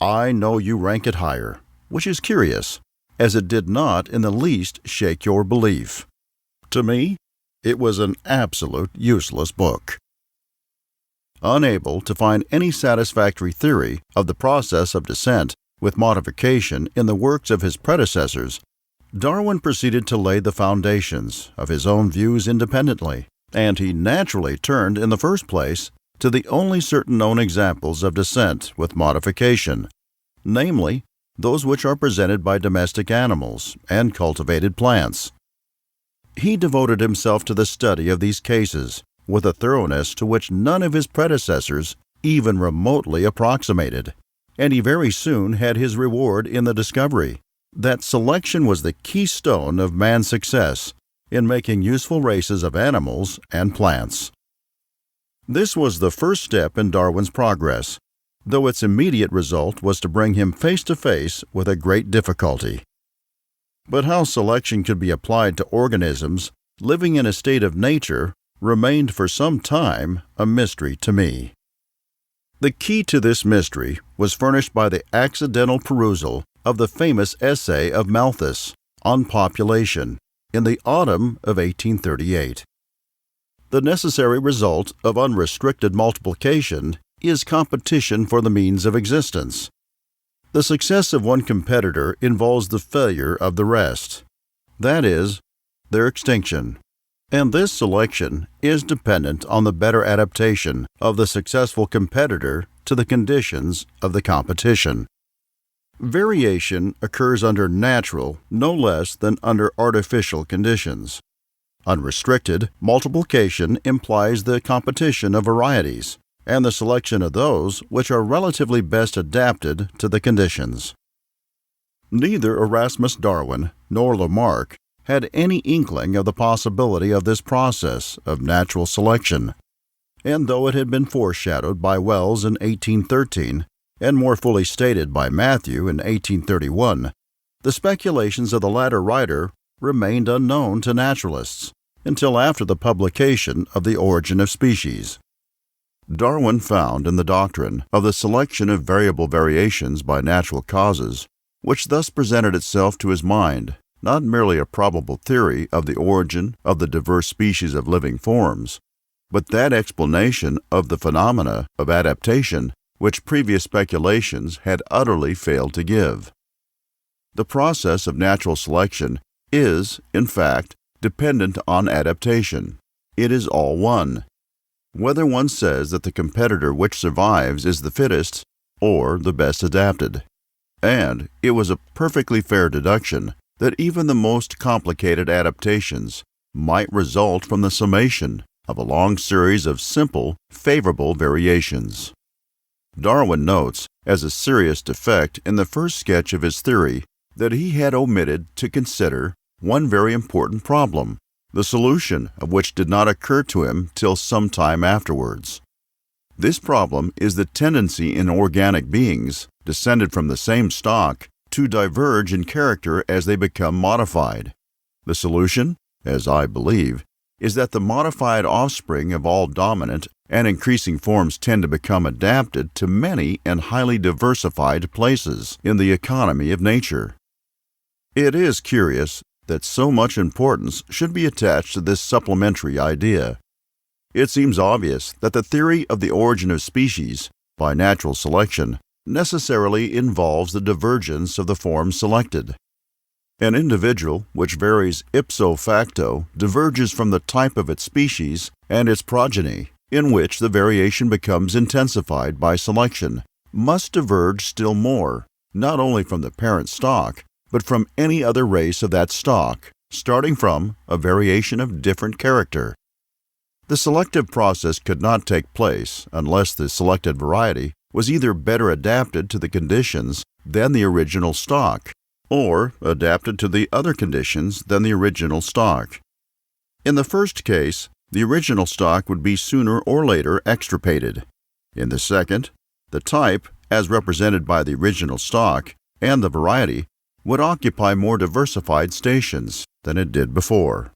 I know you rank it higher, which is curious, as it did not in the least shake your belief. To me, it was an absolute useless book. Unable to find any satisfactory theory of the process of descent with modification in the works of his predecessors, Darwin proceeded to lay the foundations of his own views independently, and he naturally turned in the first place to the only certain known examples of descent with modification, namely, those which are presented by domestic animals and cultivated plants. He devoted himself to the study of these cases with a thoroughness to which none of his predecessors even remotely approximated, and he very soon had his reward in the discovery that selection was the keystone of man's success in making useful races of animals and plants. This was the first step in Darwin's progress, though its immediate result was to bring him face to face with a great difficulty. But how selection could be applied to organisms living in a state of nature remained for some time a mystery to me. The key to this mystery was furnished by the accidental perusal of the famous essay of Malthus on population in the autumn of 1838. The necessary result of unrestricted multiplication is competition for the means of existence. The success of one competitor involves the failure of the rest, that is, their extinction, and this selection is dependent on the better adaptation of the successful competitor to the conditions of the competition. Variation occurs under natural no less than under artificial conditions. Unrestricted multiplication implies the competition of varieties, and the selection of those which are relatively best adapted to the conditions. Neither Erasmus Darwin nor Lamarck had any inkling of the possibility of this process of natural selection, and though it had been foreshadowed by Wells in 1813 and more fully stated by Matthew in 1831, the speculations of the latter writer remained unknown to naturalists until after the publication of The Origin of Species. Darwin found in the doctrine of the selection of variable variations by natural causes, which thus presented itself to his mind, not merely a probable theory of the origin of the diverse species of living forms, but that explanation of the phenomena of adaptation which previous speculations had utterly failed to give. The process of natural selection is, in fact, dependent on adaptation. It is all one. Whether one says that the competitor which survives is the fittest or the best adapted. And it was a perfectly fair deduction that even the most complicated adaptations might result from the summation of a long series of simple, favorable variations. Darwin notes, as a serious defect in the first sketch of his theory, that he had omitted to consider one very important problem, the solution of which did not occur to him till some time afterwards. This problem is the tendency in organic beings, descended from the same stock, to diverge in character as they become modified. The solution, as I believe, is that the modified offspring of all dominant and increasing forms tend to become adapted to many and highly diversified places in the economy of nature. It is curious that so much importance should be attached to this supplementary idea. It seems obvious that the theory of the origin of species, by natural selection, necessarily involves the divergence of the forms selected. An individual which varies ipso facto diverges from the type of its species and its progeny, in which the variation becomes intensified by selection, must diverge still more, not only from the parent stock, but from any other race of that stock, starting from a variation of different character. The selective process could not take place unless the selected variety was either better adapted to the conditions than the original stock, or adapted to the other conditions than the original stock. In the first case, the original stock would be sooner or later extirpated. In the second, the type, as represented by the original stock, and the variety would occupy more diversified stations than it did before.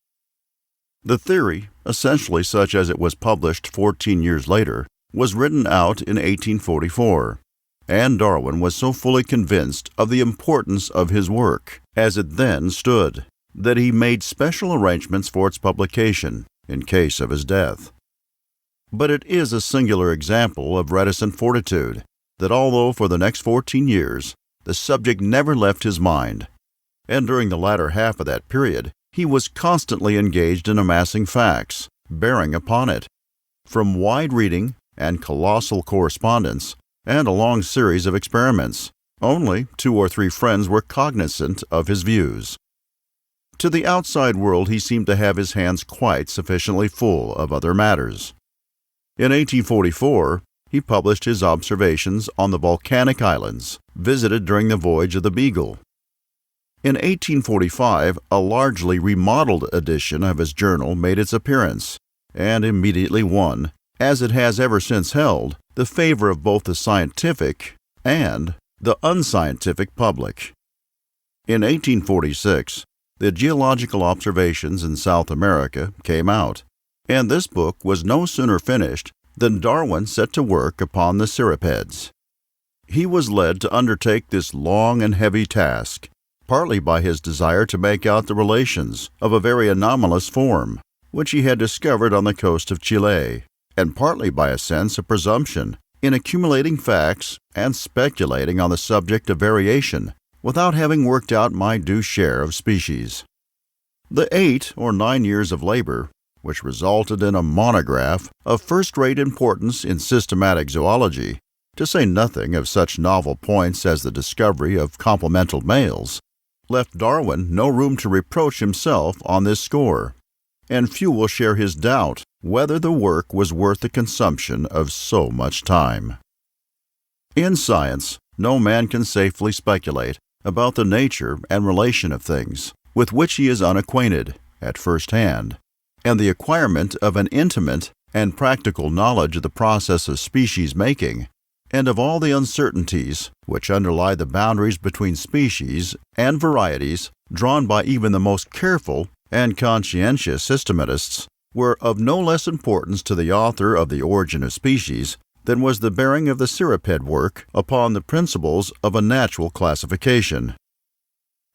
The theory, essentially such as it was published 14 years later, was written out in 1844, and Darwin was so fully convinced of the importance of his work, as it then stood, that he made special arrangements for its publication in case of his death. But it is a singular example of reticent fortitude that although for the next 14 years the subject never left his mind, and during the latter half of that period he was constantly engaged in amassing facts bearing upon it, from wide reading and colossal correspondence and a long series of experiments, only 2 or 3 friends were cognizant of his views. To the outside world he seemed to have his hands quite sufficiently full of other matters. In 1844, he published his observations on the volcanic islands visited during the voyage of the Beagle. In 1845, a largely remodeled edition of his journal made its appearance, and immediately won, as it has ever since held, the favor of both the scientific and the unscientific public. In 1846, the geological observations in South America came out, and this book was no sooner finished than Darwin set to work upon the cirripeds. He was led to undertake this long and heavy task, partly by his desire to make out the relations of a very anomalous form, which he had discovered on the coast of Chile, and partly by a sense of presumption in accumulating facts and speculating on the subject of variation without having worked out my due share of species. The 8 or 9 years of labor, which resulted in a monograph of first-rate importance in systematic zoology, to say nothing of such novel points as the discovery of complemental males, left Darwin no room to reproach himself on this score, and few will share his doubt whether the work was worth the consumption of so much time. In science, no man can safely speculate about the nature and relation of things with which he is unacquainted at first hand, and the acquirement of an intimate and practical knowledge of the process of species-making and of all the uncertainties which underlie the boundaries between species and varieties drawn by even the most careful and conscientious systematists were of no less importance to the author of The Origin of Species than was the bearing of the cirriped work upon the principles of a natural classification.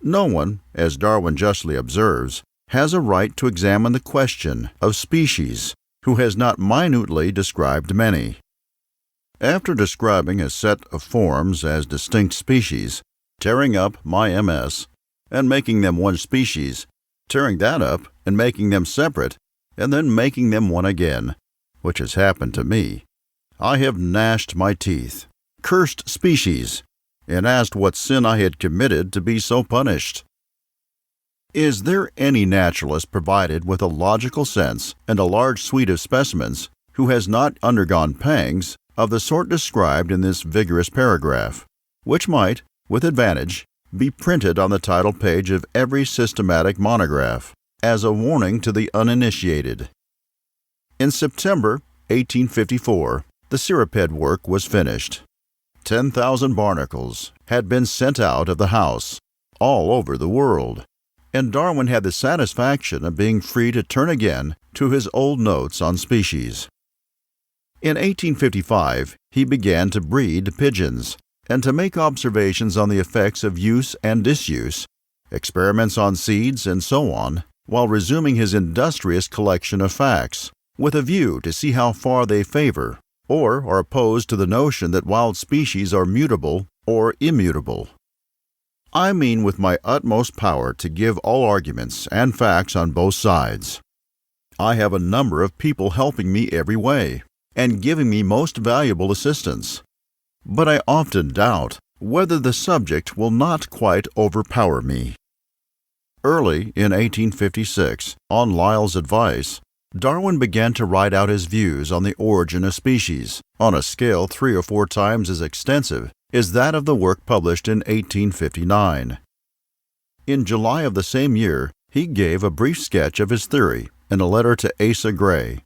No one, as Darwin justly observes, has a right to examine the question of species who has not minutely described many. After describing a set of forms as distinct species, tearing up my MS, and making them one species, tearing that up and making them separate, and then making them one again, which has happened to me, I have gnashed my teeth, cursed species, and asked what sin I had committed to be so punished. Is there any naturalist provided with a logical sense and a large suite of specimens who has not undergone pangs of the sort described in this vigorous paragraph, which might, with advantage, be printed on the title page of every systematic monograph, as a warning to the uninitiated? In September 1854, the cirriped work was finished. 10,000 barnacles had been sent out of the house, all over the world, and Darwin had the satisfaction of being free to turn again to his old notes on species. In 1855, he began to breed pigeons and to make observations on the effects of use and disuse, experiments on seeds, and so on, while resuming his industrious collection of facts, with a view to see how far they favor or are opposed to the notion that wild species are mutable or immutable. I mean with my utmost power to give all arguments and facts on both sides. I have a number of people helping me every way, and giving me most valuable assistance, but I often doubt whether the subject will not quite overpower me. Early in 1856, on Lyell's advice, Darwin began to write out his views on the origin of species, on a scale 3 or 4 times as extensive as that of the work published in 1859. In July of the same year, he gave a brief sketch of his theory in a letter to Asa Gray,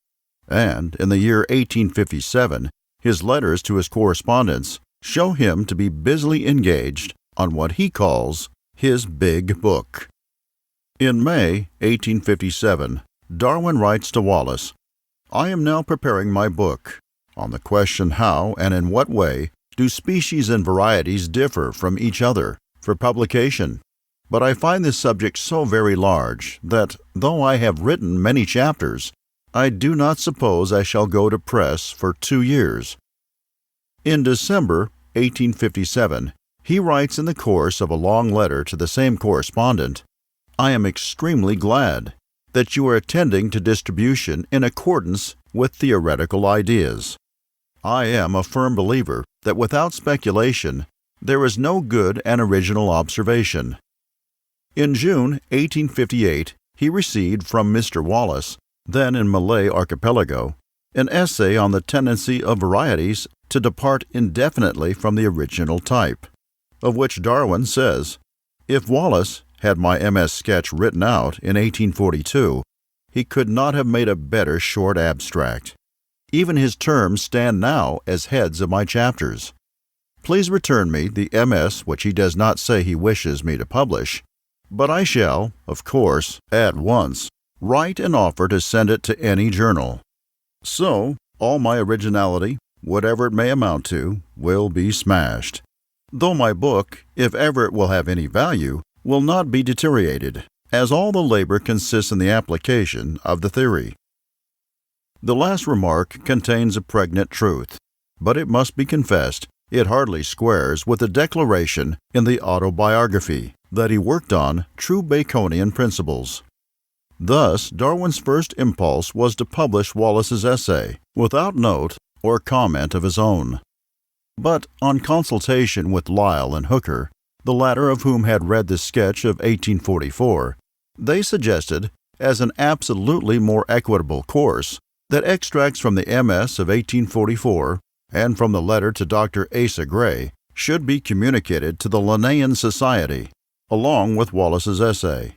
and in the year 1857, his letters to his correspondents show him to be busily engaged on what he calls his big book. In May 1857, Darwin writes to Wallace, "I am now preparing my book on the question how and in what way do species and varieties differ from each other for publication. But I find this subject so very large that, though I have written many chapters, I do not suppose I shall go to press for 2 years." In December 1857, he writes in the course of a long letter to the same correspondent, "I am extremely glad that you are attending to distribution in accordance with theoretical ideas. I am a firm believer that without speculation there is no good and original observation." In June 1858, he received from Mr. Wallace, then in Malay Archipelago, an essay on the tendency of varieties to depart indefinitely from the original type, of which Darwin says, "If Wallace had my MS sketch written out in 1842, he could not have made a better short abstract. Even his terms stand now as heads of my chapters. Please return me the MS which he does not say he wishes me to publish, but I shall, of course, at once, write and offer to send it to any journal. So, all my originality, whatever it may amount to, will be smashed. Though my book, if ever it will have any value, will not be deteriorated, as all the labor consists in the application of the theory." The last remark contains a pregnant truth, but it must be confessed it hardly squares with the declaration in the autobiography that he worked on true Baconian principles. Thus, Darwin's first impulse was to publish Wallace's essay, without note or comment of his own. But on consultation with Lyell and Hooker, the latter of whom had read the sketch of 1844, they suggested, as an absolutely more equitable course, that extracts from the MS of 1844 and from the letter to Dr. Asa Gray should be communicated to the Linnaean Society, along with Wallace's essay.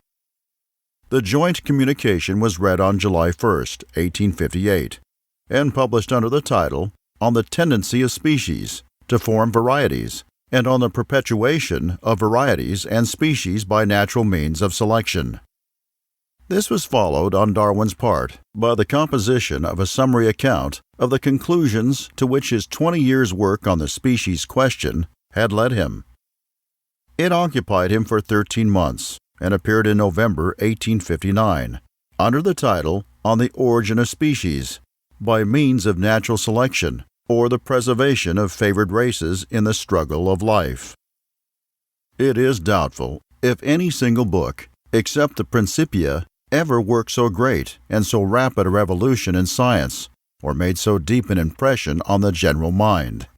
The joint communication was read on July 1, 1858, and published under the title "On the Tendency of Species to Form Varieties, and on the Perpetuation of Varieties and Species by Natural Means of Selection." This was followed on Darwin's part by the composition of a summary account of the conclusions to which his 20 years' work on the species question had led him. It occupied him for 13 months and appeared in November 1859, under the title "On the Origin of Species, by Means of Natural Selection, or the Preservation of Favored Races in the Struggle of Life." It is doubtful if any single book, except the Principia, ever worked so great and so rapid a revolution in science, or made so deep an impression on the general mind.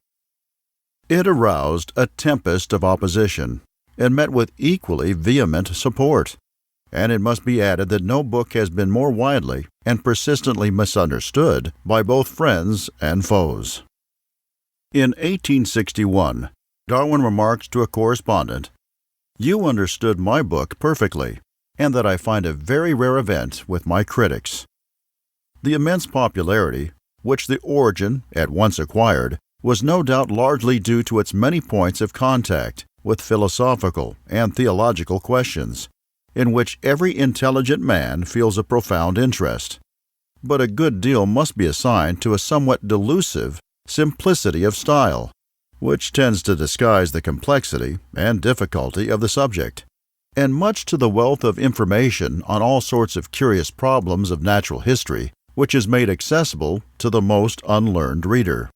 It aroused a tempest of opposition, and met with equally vehement support, and it must be added that no book has been more widely and persistently misunderstood by both friends and foes. In 1861, Darwin remarks to a correspondent, "You understood my book perfectly, and that I find a very rare event with my critics." The immense popularity which The Origin at once acquired was no doubt largely due to its many points of contact with philosophical and theological questions, in which every intelligent man feels a profound interest. But a good deal must be assigned to a somewhat delusive simplicity of style, which tends to disguise the complexity and difficulty of the subject, and much to the wealth of information on all sorts of curious problems of natural history, which is made accessible to the most unlearned reader.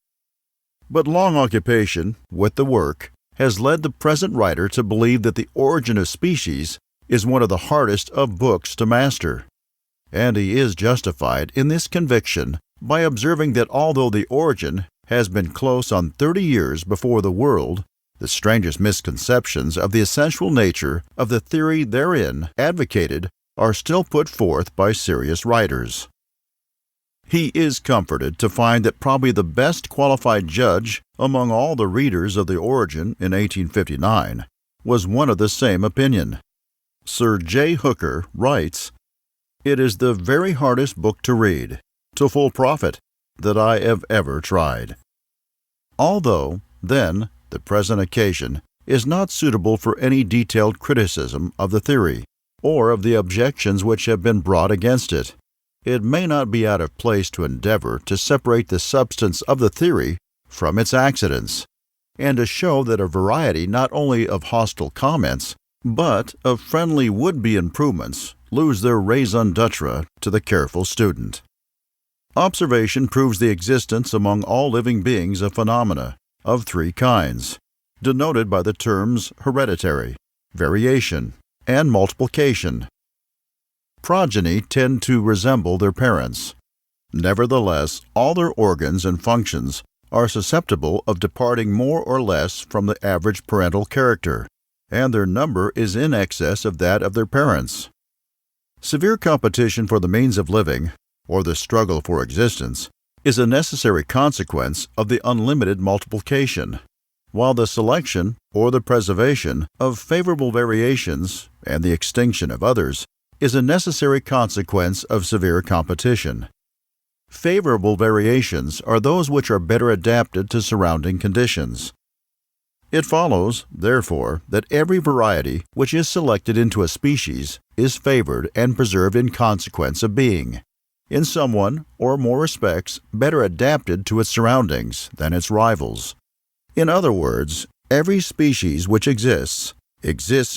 But long occupation with the work has led the present writer to believe that The Origin of Species is one of the hardest of books to master, and he is justified in this conviction by observing that although The Origin has been close on 30 years before the world, the strangest misconceptions of the essential nature of the theory therein advocated are still put forth by serious writers. He is comforted to find that probably the best qualified judge among all the readers of The Origin in 1859 was one of the same opinion, Sir J. Hooker writes, "It is the very hardest book to read, to full profit, that I have ever tried." Although, then, the present occasion is not suitable for any detailed criticism of the theory, or of the objections which have been brought against it, it may not be out of place to endeavor to separate the substance of the theory from its accidents, and to show that a variety not only of hostile comments, but of friendly would-be improvements lose their raison d'etre to the careful student. Observation proves the existence among all living beings of phenomena of three kinds, denoted by the terms hereditary, variation, and multiplication. Progeny tend to resemble their parents. Nevertheless, all their organs and functions are susceptible of departing more or less from the average parental character, and their number is in excess of that of their parents. Severe competition for the means of living, or the struggle for existence, is a necessary consequence of the unlimited multiplication, while the selection or the preservation of favorable variations and the extinction of others is a necessary consequence of severe competition. Favorable variations are those which are better adapted to surrounding conditions. It follows, therefore, that every variety which is selected into a species is favored and preserved in consequence of being, in some one or more respects, better adapted to its surroundings than its rivals. In other words, every species which exists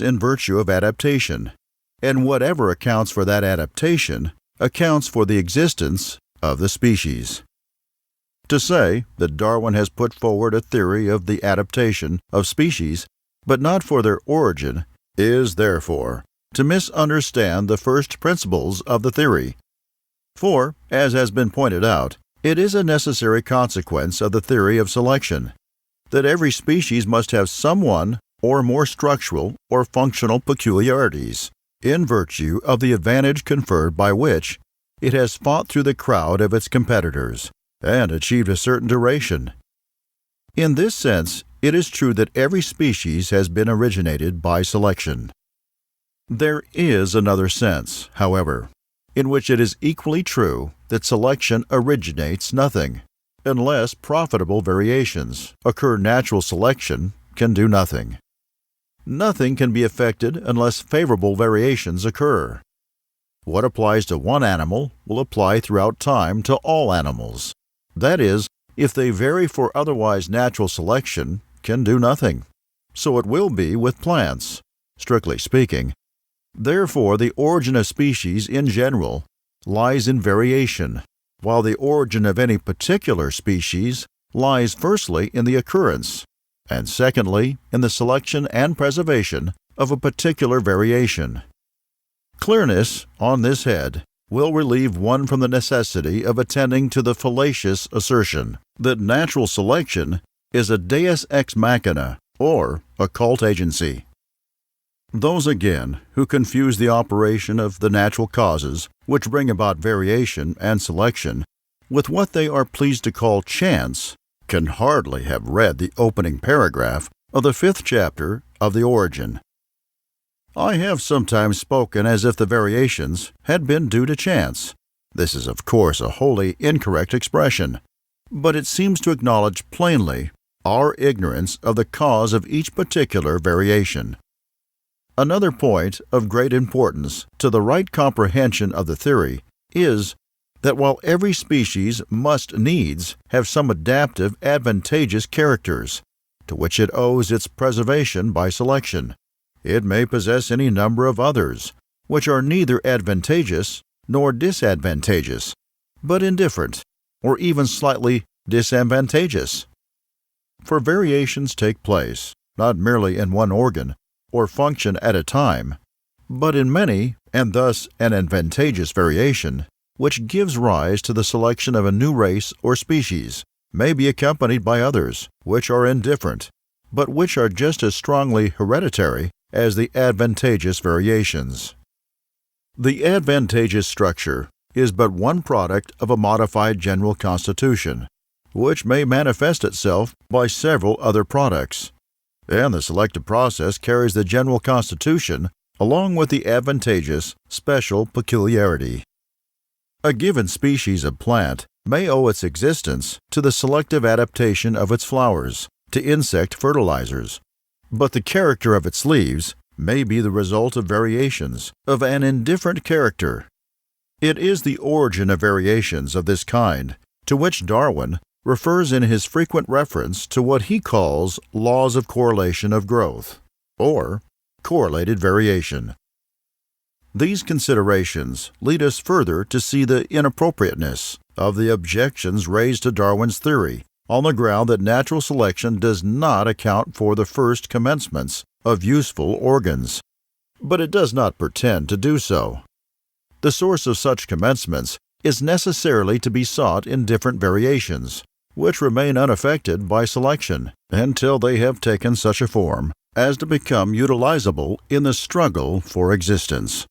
in virtue of adaptation, and whatever accounts for that adaptation accounts for the existence of the species. To say that Darwin has put forward a theory of the adaptation of species, but not for their origin, is, therefore, to misunderstand the first principles of the theory. For, as has been pointed out, it is a necessary consequence of the theory of selection that every species must have some one or more structural or functional peculiarities, in virtue of the advantage conferred by which it has fought through the crowd of its competitors and achieved a certain duration. In this sense, it is true that every species has been originated by selection. There is another sense, however, in which it is equally true that selection originates nothing. Unless profitable variations occur, natural selection can do nothing. Nothing can be effected unless favorable variations occur. What applies to one animal will apply throughout time to all animals. That is, if they vary, for otherwise natural selection can do nothing. So it will be with plants, strictly speaking. Therefore, the origin of species in general lies in variation, while the origin of any particular species lies firstly in the occurrence, and secondly in the selection and preservation of a particular variation. Clearness on this head will relieve one from the necessity of attending to the fallacious assertion that natural selection is a deus ex machina, or occult agency. Those, again, who confuse the operation of the natural causes which bring about variation and selection with what they are pleased to call chance can hardly have read the opening paragraph of the 5th chapter of The Origin. I have sometimes spoken as if the variations had been due to chance. This is, of course, a wholly incorrect expression, but it seems to acknowledge plainly our ignorance of the cause of each particular variation. Another point of great importance to the right comprehension of the theory is that while every species must needs have some adaptive, advantageous characters, to which it owes its preservation by selection, it may possess any number of others, which are neither advantageous nor disadvantageous, but indifferent, or even slightly disadvantageous. For variations take place, not merely in one organ or function at a time, but in many, and thus an advantageous variation, which gives rise to the selection of a new race or species, may be accompanied by others, which are indifferent, but which are just as strongly hereditary as the advantageous variations. The advantageous structure is but one product of a modified general constitution, which may manifest itself by several other products, and the selective process carries the general constitution along with the advantageous special peculiarity. A given species of plant may owe its existence to the selective adaptation of its flowers to insect fertilizers, but the character of its leaves may be the result of variations of an indifferent character. It is the origin of variations of this kind to which Darwin refers in his frequent reference to what he calls laws of correlation of growth, or correlated variation. These considerations lead us further to see the inappropriateness of the objections raised to Darwin's theory on the ground that natural selection does not account for the first commencements of useful organs. But it does not pretend to do so. The source of such commencements is necessarily to be sought in different variations, which remain unaffected by selection until they have taken such a form as to become utilizable in the struggle for existence.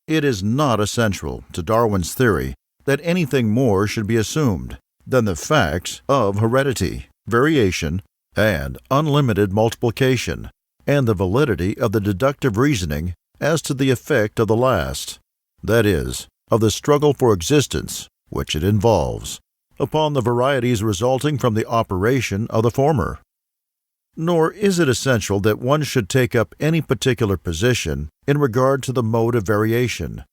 It is not essential to Darwin's theory that anything more should be assumed than the facts of heredity, variation, and unlimited multiplication, and the validity of the deductive reasoning as to the effect of the last, that is, of the struggle for existence which it involves, upon the varieties resulting from the operation of the former. Nor is it essential that one should take up any particular position in regard to the mode of variation,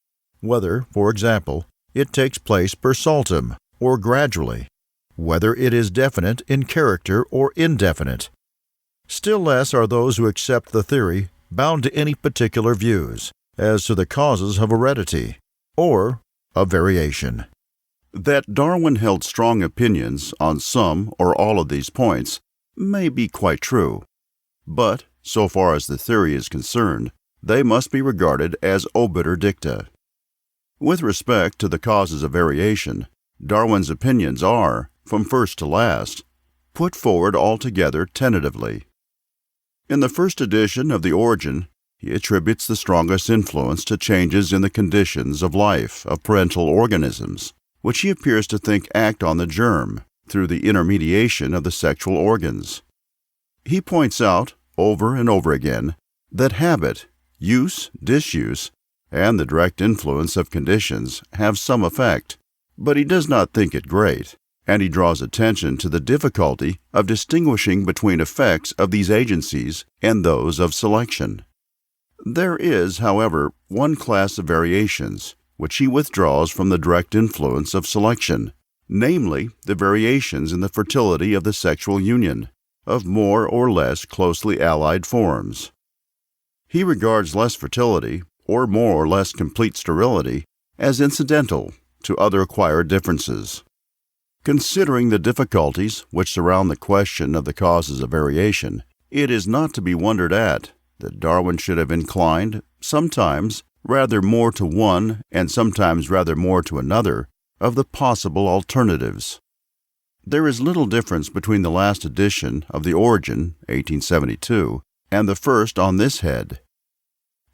whether, for example, it takes place per saltum or gradually, whether it is definite in character or indefinite. Still less are those who accept the theory bound to any particular views as to the causes of heredity or of variation. That Darwin held strong opinions on some or all of these points may be quite true, but, so far as the theory is concerned, they must be regarded as obiter dicta. With respect to the causes of variation, Darwin's opinions are, from first to last, put forward altogether tentatively. In the first edition of The Origin, he attributes the strongest influence to changes in the conditions of life of parental organisms, which he appears to think act on the germ through the intermediation of the sexual organs. He points out, over and over again, that habit, use, disuse, and the direct influence of conditions have some effect, but he does not think it great, and he draws attention to the difficulty of distinguishing between effects of these agencies and those of selection. There is, however, one class of variations which he withdraws from the direct influence of selection, namely the variations in the fertility of the sexual union, of more or less closely allied forms. He regards less fertility, or more or less complete sterility, as incidental to other acquired differences. Considering the difficulties which surround the question of the causes of variation, it is not to be wondered at that Darwin should have inclined, sometimes rather more to one and sometimes rather more to another, of the possible alternatives. There is little difference between the last edition of The Origin, 1872, and the first on this head.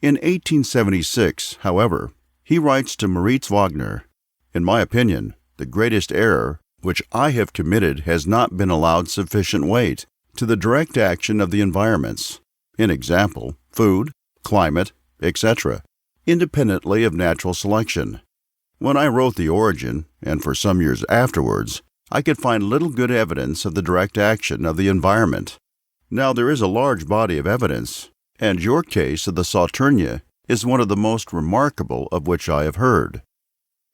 In 1876, however, he writes to Moritz Wagner, "In my opinion, the greatest error which I have committed has not been allowed sufficient weight to the direct action of the environments, in example, food, climate, etc., independently of natural selection. When I wrote The Origin, and for some years afterwards, I could find little good evidence of the direct action of the environment. Now there is a large body of evidence, and your case of the Saturnia is one of the most remarkable of which I have heard.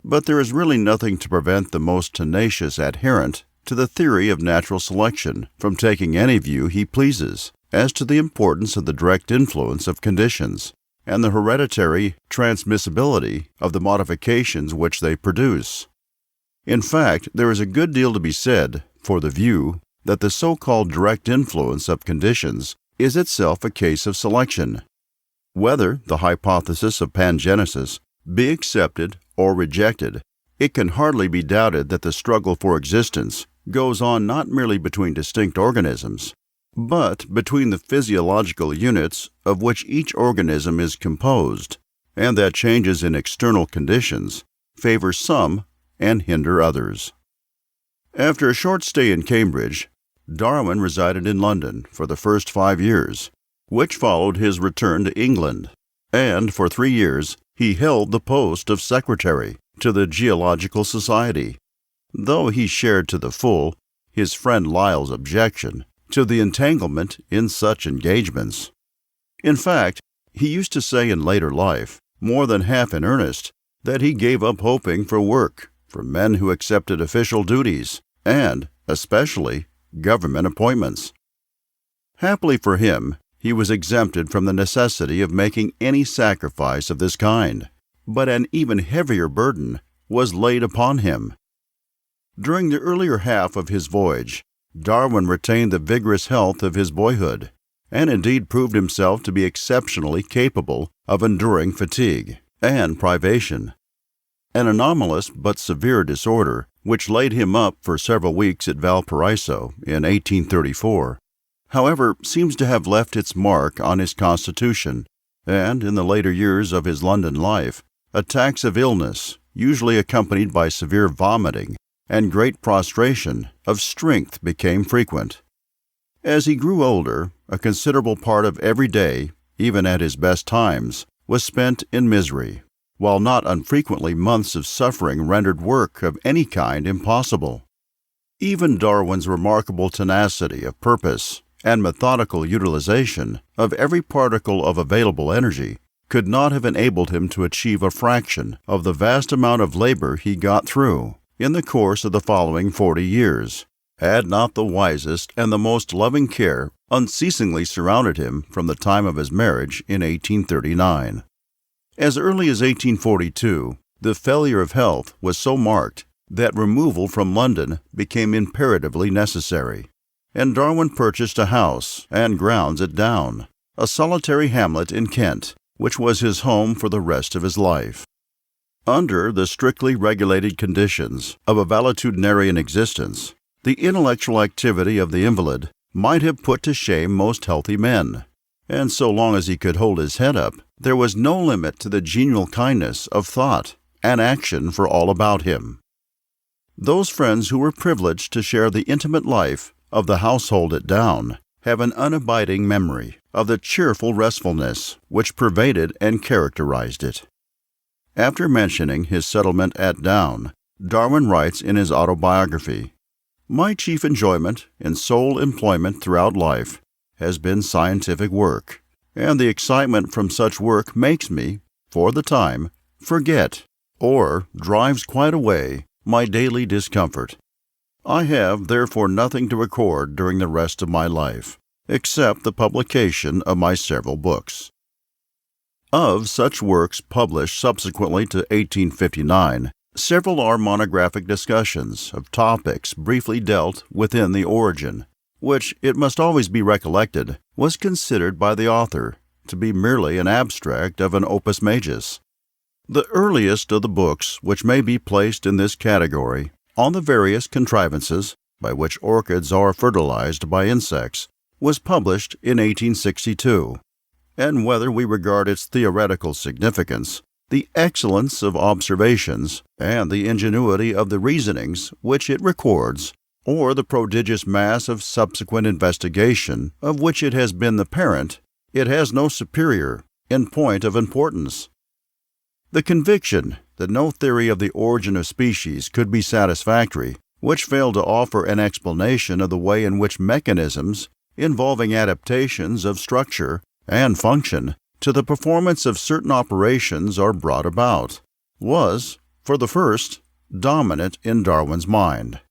But there is really nothing to prevent the most tenacious adherent to the theory of natural selection from taking any view he pleases as to the importance of the direct influence of conditions and the hereditary transmissibility of the modifications which they produce. In fact, there is a good deal to be said for the view that the so-called direct influence of conditions is itself a case of selection. Whether the hypothesis of pangenesis be accepted or rejected, it can hardly be doubted that the struggle for existence goes on not merely between distinct organisms, but between the physiological units of which each organism is composed, and that changes in external conditions favor some and hinder others. After a short stay in Cambridge, Darwin resided in London for the first 5 years, which followed his return to England. and for 3 years he held the post of secretary to the Geological Society, though he shared to the full his friend Lyell's objection to the entanglement in such engagements. In fact, he used to say in later life, more than half in earnest, that he gave up hoping for work from men who accepted official duties and, especially, government appointments. Happily for him, he was exempted from the necessity of making any sacrifice of this kind, but an even heavier burden was laid upon him. During the earlier half of his voyage, Darwin retained the vigorous health of his boyhood, and indeed proved himself to be exceptionally capable of enduring fatigue and privation. An anomalous but severe disorder, which laid him up for several weeks at Valparaiso in 1834, however, seems to have left its mark on his constitution, and in the later years of his London life, attacks of illness, usually accompanied by severe vomiting and great prostration of strength, became frequent. As he grew older, a considerable part of every day, even at his best times, was spent in misery, while not unfrequently months of suffering rendered work of any kind impossible. Even Darwin's remarkable tenacity of purpose and methodical utilization of every particle of available energy could not have enabled him to achieve a fraction of the vast amount of labor he got through in the course of the following 40 years, had not the wisest and the most loving care unceasingly surrounded him from the time of his marriage in 1839. As early as 1842, the failure of health was so marked that removal from London became imperatively necessary, and Darwin purchased a house and grounds at Down, a solitary hamlet in Kent, which was his home for the rest of his life. Under the strictly regulated conditions of a valetudinarian existence, the intellectual activity of the invalid might have put to shame most healthy men, and so long as he could hold his head up, there was no limit to the genial kindness of thought and action for all about him. Those friends who were privileged to share the intimate life of the household at Down have an unabiding memory of the cheerful restfulness which pervaded and characterized it. After mentioning his settlement at Down, Darwin writes in his autobiography, "My chief enjoyment and sole employment throughout life has been scientific work, and the excitement from such work makes me, for the time, forget, or drives quite away, my daily discomfort. I have, therefore, nothing to record during the rest of my life, except the publication of my several books." Of such works published subsequently to 1859, several are monographic discussions of topics briefly dealt within the origin, which, it must always be recollected, was considered by the author to be merely an abstract of an opus majus. The earliest of the books which may be placed in this category, on the various contrivances by which orchids are fertilized by insects, was published in 1862, and whether we regard its theoretical significance, the excellence of observations, and the ingenuity of the reasonings which it records, or the prodigious mass of subsequent investigation of which it has been the parent, it has no superior in point of importance. The conviction that no theory of the origin of species could be satisfactory, which failed to offer an explanation of the way in which mechanisms involving adaptations of structure and function to the performance of certain operations are brought about, was, for the first, dominant in Darwin's mind.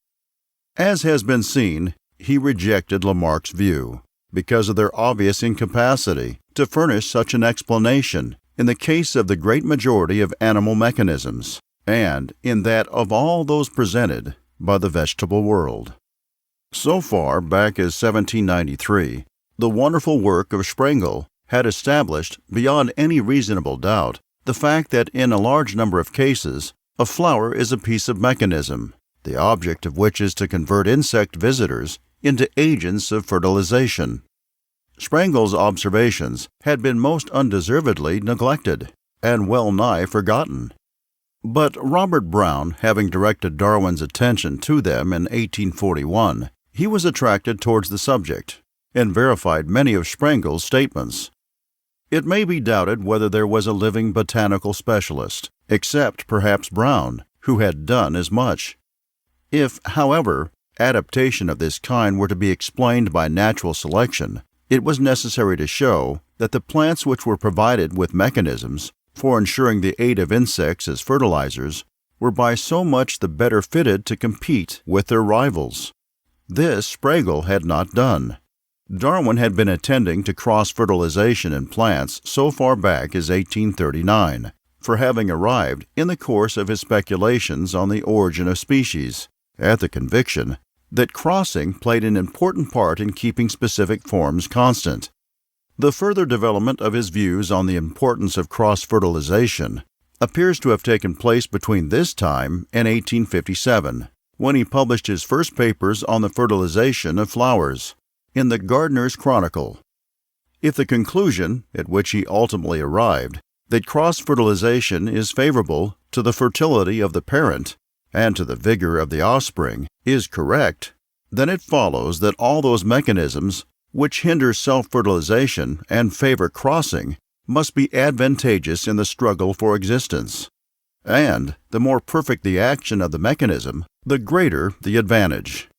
As has been seen, he rejected Lamarck's view because of their obvious incapacity to furnish such an explanation in the case of the great majority of animal mechanisms, and in that of all those presented by the vegetable world. So far back as 1793, the wonderful work of Sprengel had established, beyond any reasonable doubt, the fact that in a large number of cases, a flower is a piece of mechanism, the object of which is to convert insect visitors into agents of fertilization. Sprengel's observations had been most undeservedly neglected and well nigh forgotten. But Robert Brown, having directed Darwin's attention to them in 1841, he was attracted towards the subject and verified many of Sprengel's statements. It may be doubted whether there was a living botanical specialist, except perhaps Brown, who had done as much. If, however, adaptation of this kind were to be explained by natural selection, it was necessary to show that the plants which were provided with mechanisms for ensuring the aid of insects as fertilizers were by so much the better fitted to compete with their rivals. This Sprague had not done. Darwin had been attending to cross-fertilization in plants so far back as 1839, for having arrived, in the course of his speculations on the origin of species, at the conviction that crossing played an important part in keeping specific forms constant. The further development of his views on the importance of cross-fertilization appears to have taken place between this time and 1857, when he published his first papers on the fertilization of flowers in the Gardener's Chronicle. If the conclusion, at which he ultimately arrived, that cross-fertilization is favorable to the fertility of the parent and to the vigor of the offspring, is correct, then it follows that all those mechanisms which hinder self-fertilization and favor crossing must be advantageous in the struggle for existence. And the more perfect the action of the mechanism, the greater the advantage.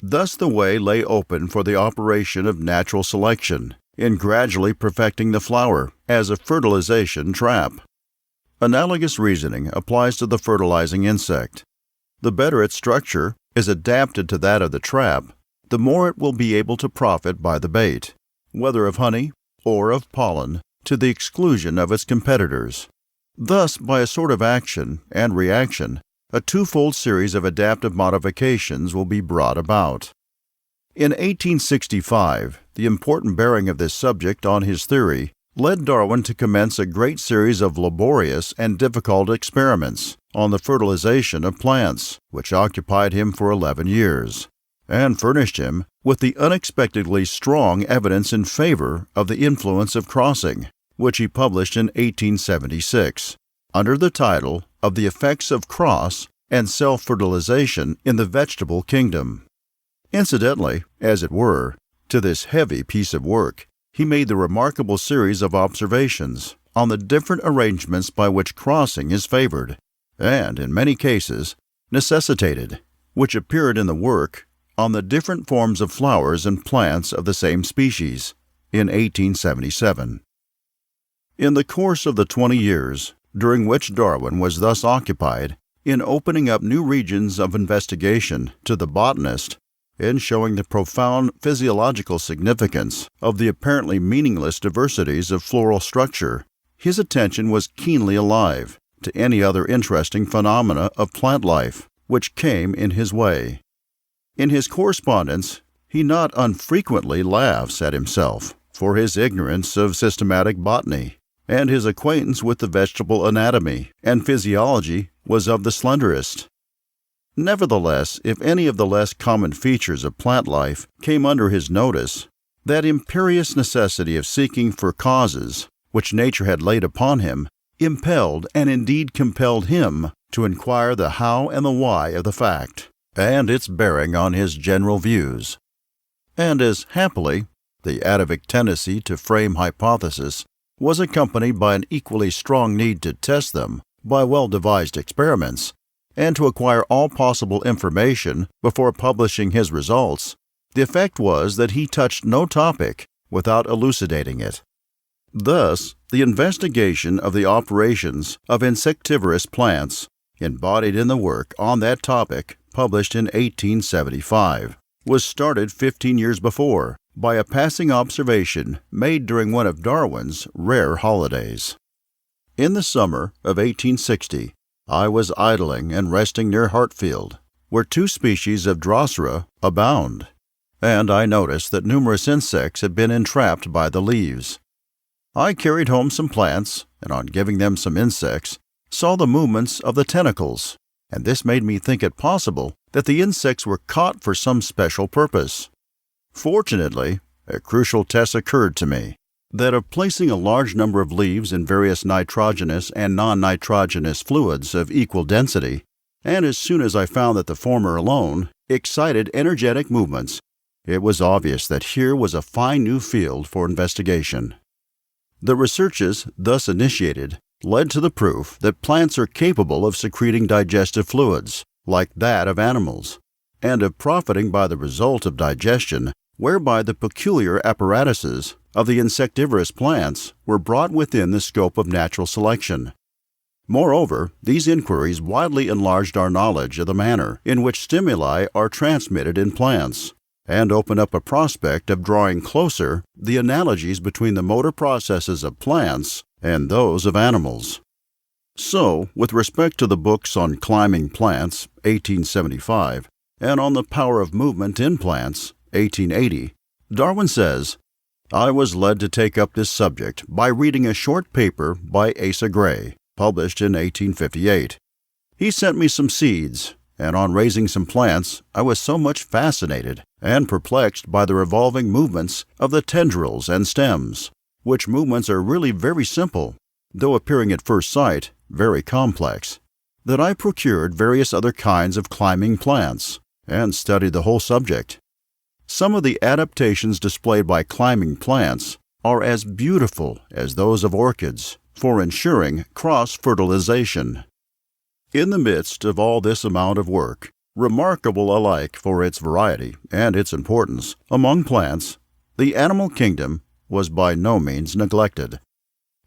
Thus the way lay open for the operation of natural selection in gradually perfecting the flower as a fertilization trap. Analogous reasoning applies to the fertilizing insect. The better its structure is adapted to that of the trap, the more it will be able to profit by the bait, whether of honey or of pollen, to the exclusion of its competitors. Thus, by a sort of action and reaction, a twofold series of adaptive modifications will be brought about. In 1865, the important bearing of this subject on his theory led Darwin to commence a great series of laborious and difficult experiments on the fertilization of plants, which occupied him for 11 years, and furnished him with the unexpectedly strong evidence in favor of the influence of crossing, which he published in 1876, under the title of The Effects of Cross and Self-Fertilization in the Vegetable Kingdom. Incidentally, as it were, to this heavy piece of work, he made the remarkable series of observations on the different arrangements by which crossing is favored, and, in many cases, necessitated, which appeared in the work on the different forms of flowers and plants of the same species, in 1877. In the course of the 20 years during which Darwin was thus occupied in opening up new regions of investigation to the botanist, in showing the profound physiological significance of the apparently meaningless diversities of floral structure, his attention was keenly alive to any other interesting phenomena of plant life which came in his way. In his correspondence, he not unfrequently laughs at himself for his ignorance of systematic botany, and his acquaintance with the vegetable anatomy and physiology was of the slenderest. Nevertheless, if any of the less common features of plant life came under his notice, that imperious necessity of seeking for causes which nature had laid upon him impelled and indeed compelled him to inquire the how and the why of the fact, and its bearing on his general views. And as, happily, the atavic tendency to frame hypotheses was accompanied by an equally strong need to test them by well-devised experiments, and to acquire all possible information before publishing his results, the effect was that he touched no topic without elucidating it. Thus, the investigation of the operations of insectivorous plants, embodied in the work on that topic published in 1875, was started 15 years before by a passing observation made during one of Darwin's rare holidays. In the summer of 1860, I was idling and resting near Hartfield, where two species of Drosera abound, and I noticed that numerous insects had been entrapped by the leaves. I carried home some plants, and on giving them some insects, saw the movements of the tentacles, and this made me think it possible that the insects were caught for some special purpose. Fortunately, a crucial test occurred to me, that of placing a large number of leaves in various nitrogenous and non-nitrogenous fluids of equal density, and as soon as I found that the former alone excited energetic movements, it was obvious that here was a fine new field for investigation. The researches thus initiated led to the proof that plants are capable of secreting digestive fluids, like that of animals, and of profiting by the result of digestion, whereby the peculiar apparatuses of the insectivorous plants were brought within the scope of natural selection. Moreover, these inquiries widely enlarged our knowledge of the manner in which stimuli are transmitted in plants, and open up a prospect of drawing closer the analogies between the motor processes of plants and those of animals. So, with respect to the books on climbing plants, 1875, and on the power of movement in plants, 1880, Darwin says, "I was led to take up this subject by reading a short paper by Asa Gray, published in 1858. He sent me some seeds, and on raising some plants, I was so much fascinated and perplexed by the revolving movements of the tendrils and stems, which movements are really very simple, though appearing at first sight very complex, that I procured various other kinds of climbing plants, and studied the whole subject. Some of the adaptations displayed by climbing plants are as beautiful as those of orchids, for ensuring cross-fertilization." In the midst of all this amount of work, remarkable alike for its variety and its importance among plants, the animal kingdom was by no means neglected.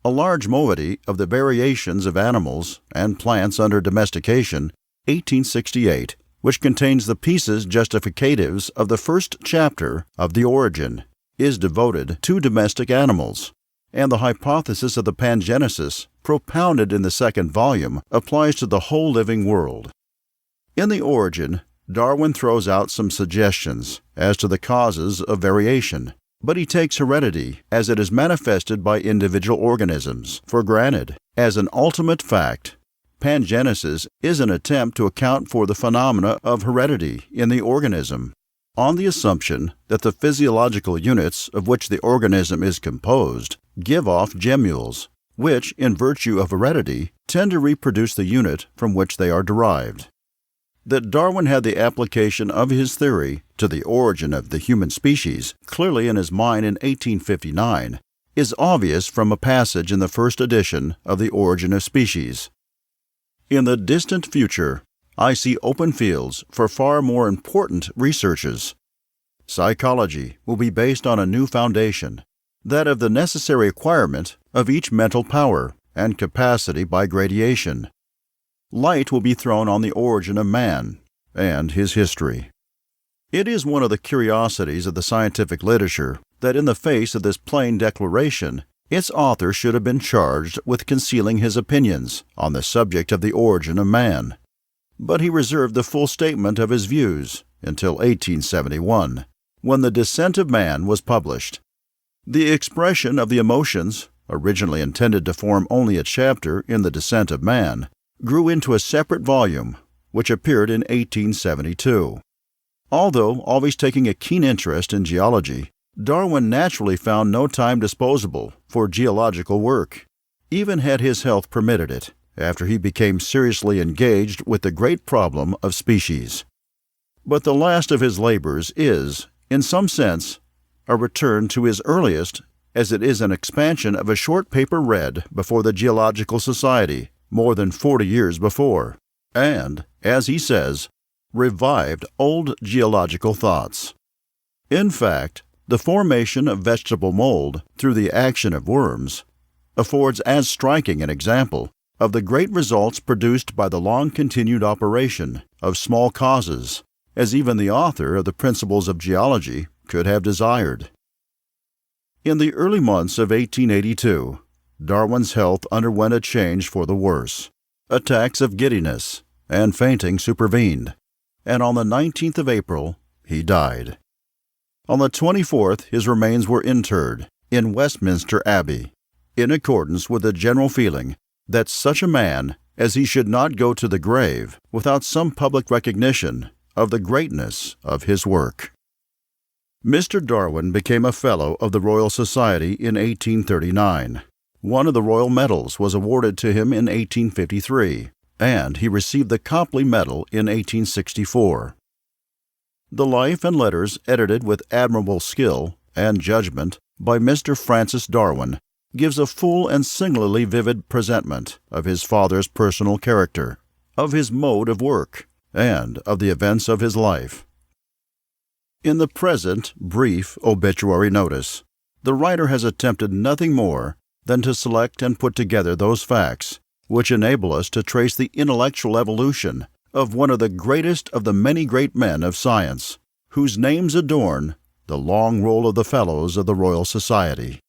A large moiety of the variations of animals and plants under domestication, 1868, which contains the pieces justificatives of the first chapter of The Origin, is devoted to domestic animals, and the hypothesis of the pangenesis propounded in the second volume applies to the whole living world. In The Origin, Darwin throws out some suggestions as to the causes of variation, but he takes heredity, as it is manifested by individual organisms, for granted as an ultimate fact. Pangenesis is an attempt to account for the phenomena of heredity in the organism, on the assumption that the physiological units of which the organism is composed give off gemmules, which, in virtue of heredity, tend to reproduce the unit from which they are derived. That Darwin had the application of his theory to the origin of the human species clearly in his mind in 1859 is obvious from a passage in the first edition of The Origin of Species. "In the distant future, I see open fields for far more important researches. Psychology will be based on a new foundation, that of the necessary acquirement of each mental power and capacity by gradation. Light will be thrown on the origin of man and his history." It is one of the curiosities of the scientific literature that in the face of this plain declaration, its author should have been charged with concealing his opinions on the subject of the origin of man. But he reserved the full statement of his views until 1871, when The Descent of Man was published. The expression of the emotions, originally intended to form only a chapter in The Descent of Man, grew into a separate volume, which appeared in 1872. Although always taking a keen interest in geology, Darwin naturally found no time disposable for geological work, even had his health permitted it, after he became seriously engaged with the great problem of species. But the last of his labors is, in some sense, a return to his earliest, as it is an expansion of a short paper read before the Geological Society more than 40 years before, and, as he says, revived old geological thoughts. In fact, the formation of vegetable mold through the action of worms affords as striking an example of the great results produced by the long-continued operation of small causes as even the author of the Principles of Geology could have desired. In the early months of 1882, Darwin's health underwent a change for the worse. Attacks of giddiness and fainting supervened, and on the 19th of April he died. On the 24th his remains were interred in Westminster Abbey, in accordance with the general feeling that such a man as he should not go to the grave without some public recognition of the greatness of his work. Mr. Darwin became a Fellow of the Royal Society in 1839. One of the Royal Medals was awarded to him in 1853, and he received the Copley Medal in 1864. The life and letters edited with admirable skill and judgment by Mr. Francis Darwin gives a full and singularly vivid presentment of his father's personal character, of his mode of work, and of the events of his life. In the present brief obituary notice, the writer has attempted nothing more than to select and put together those facts which enable us to trace the intellectual evolution of one of the greatest of the many great men of science, whose names adorn the long roll of the Fellows of the Royal Society.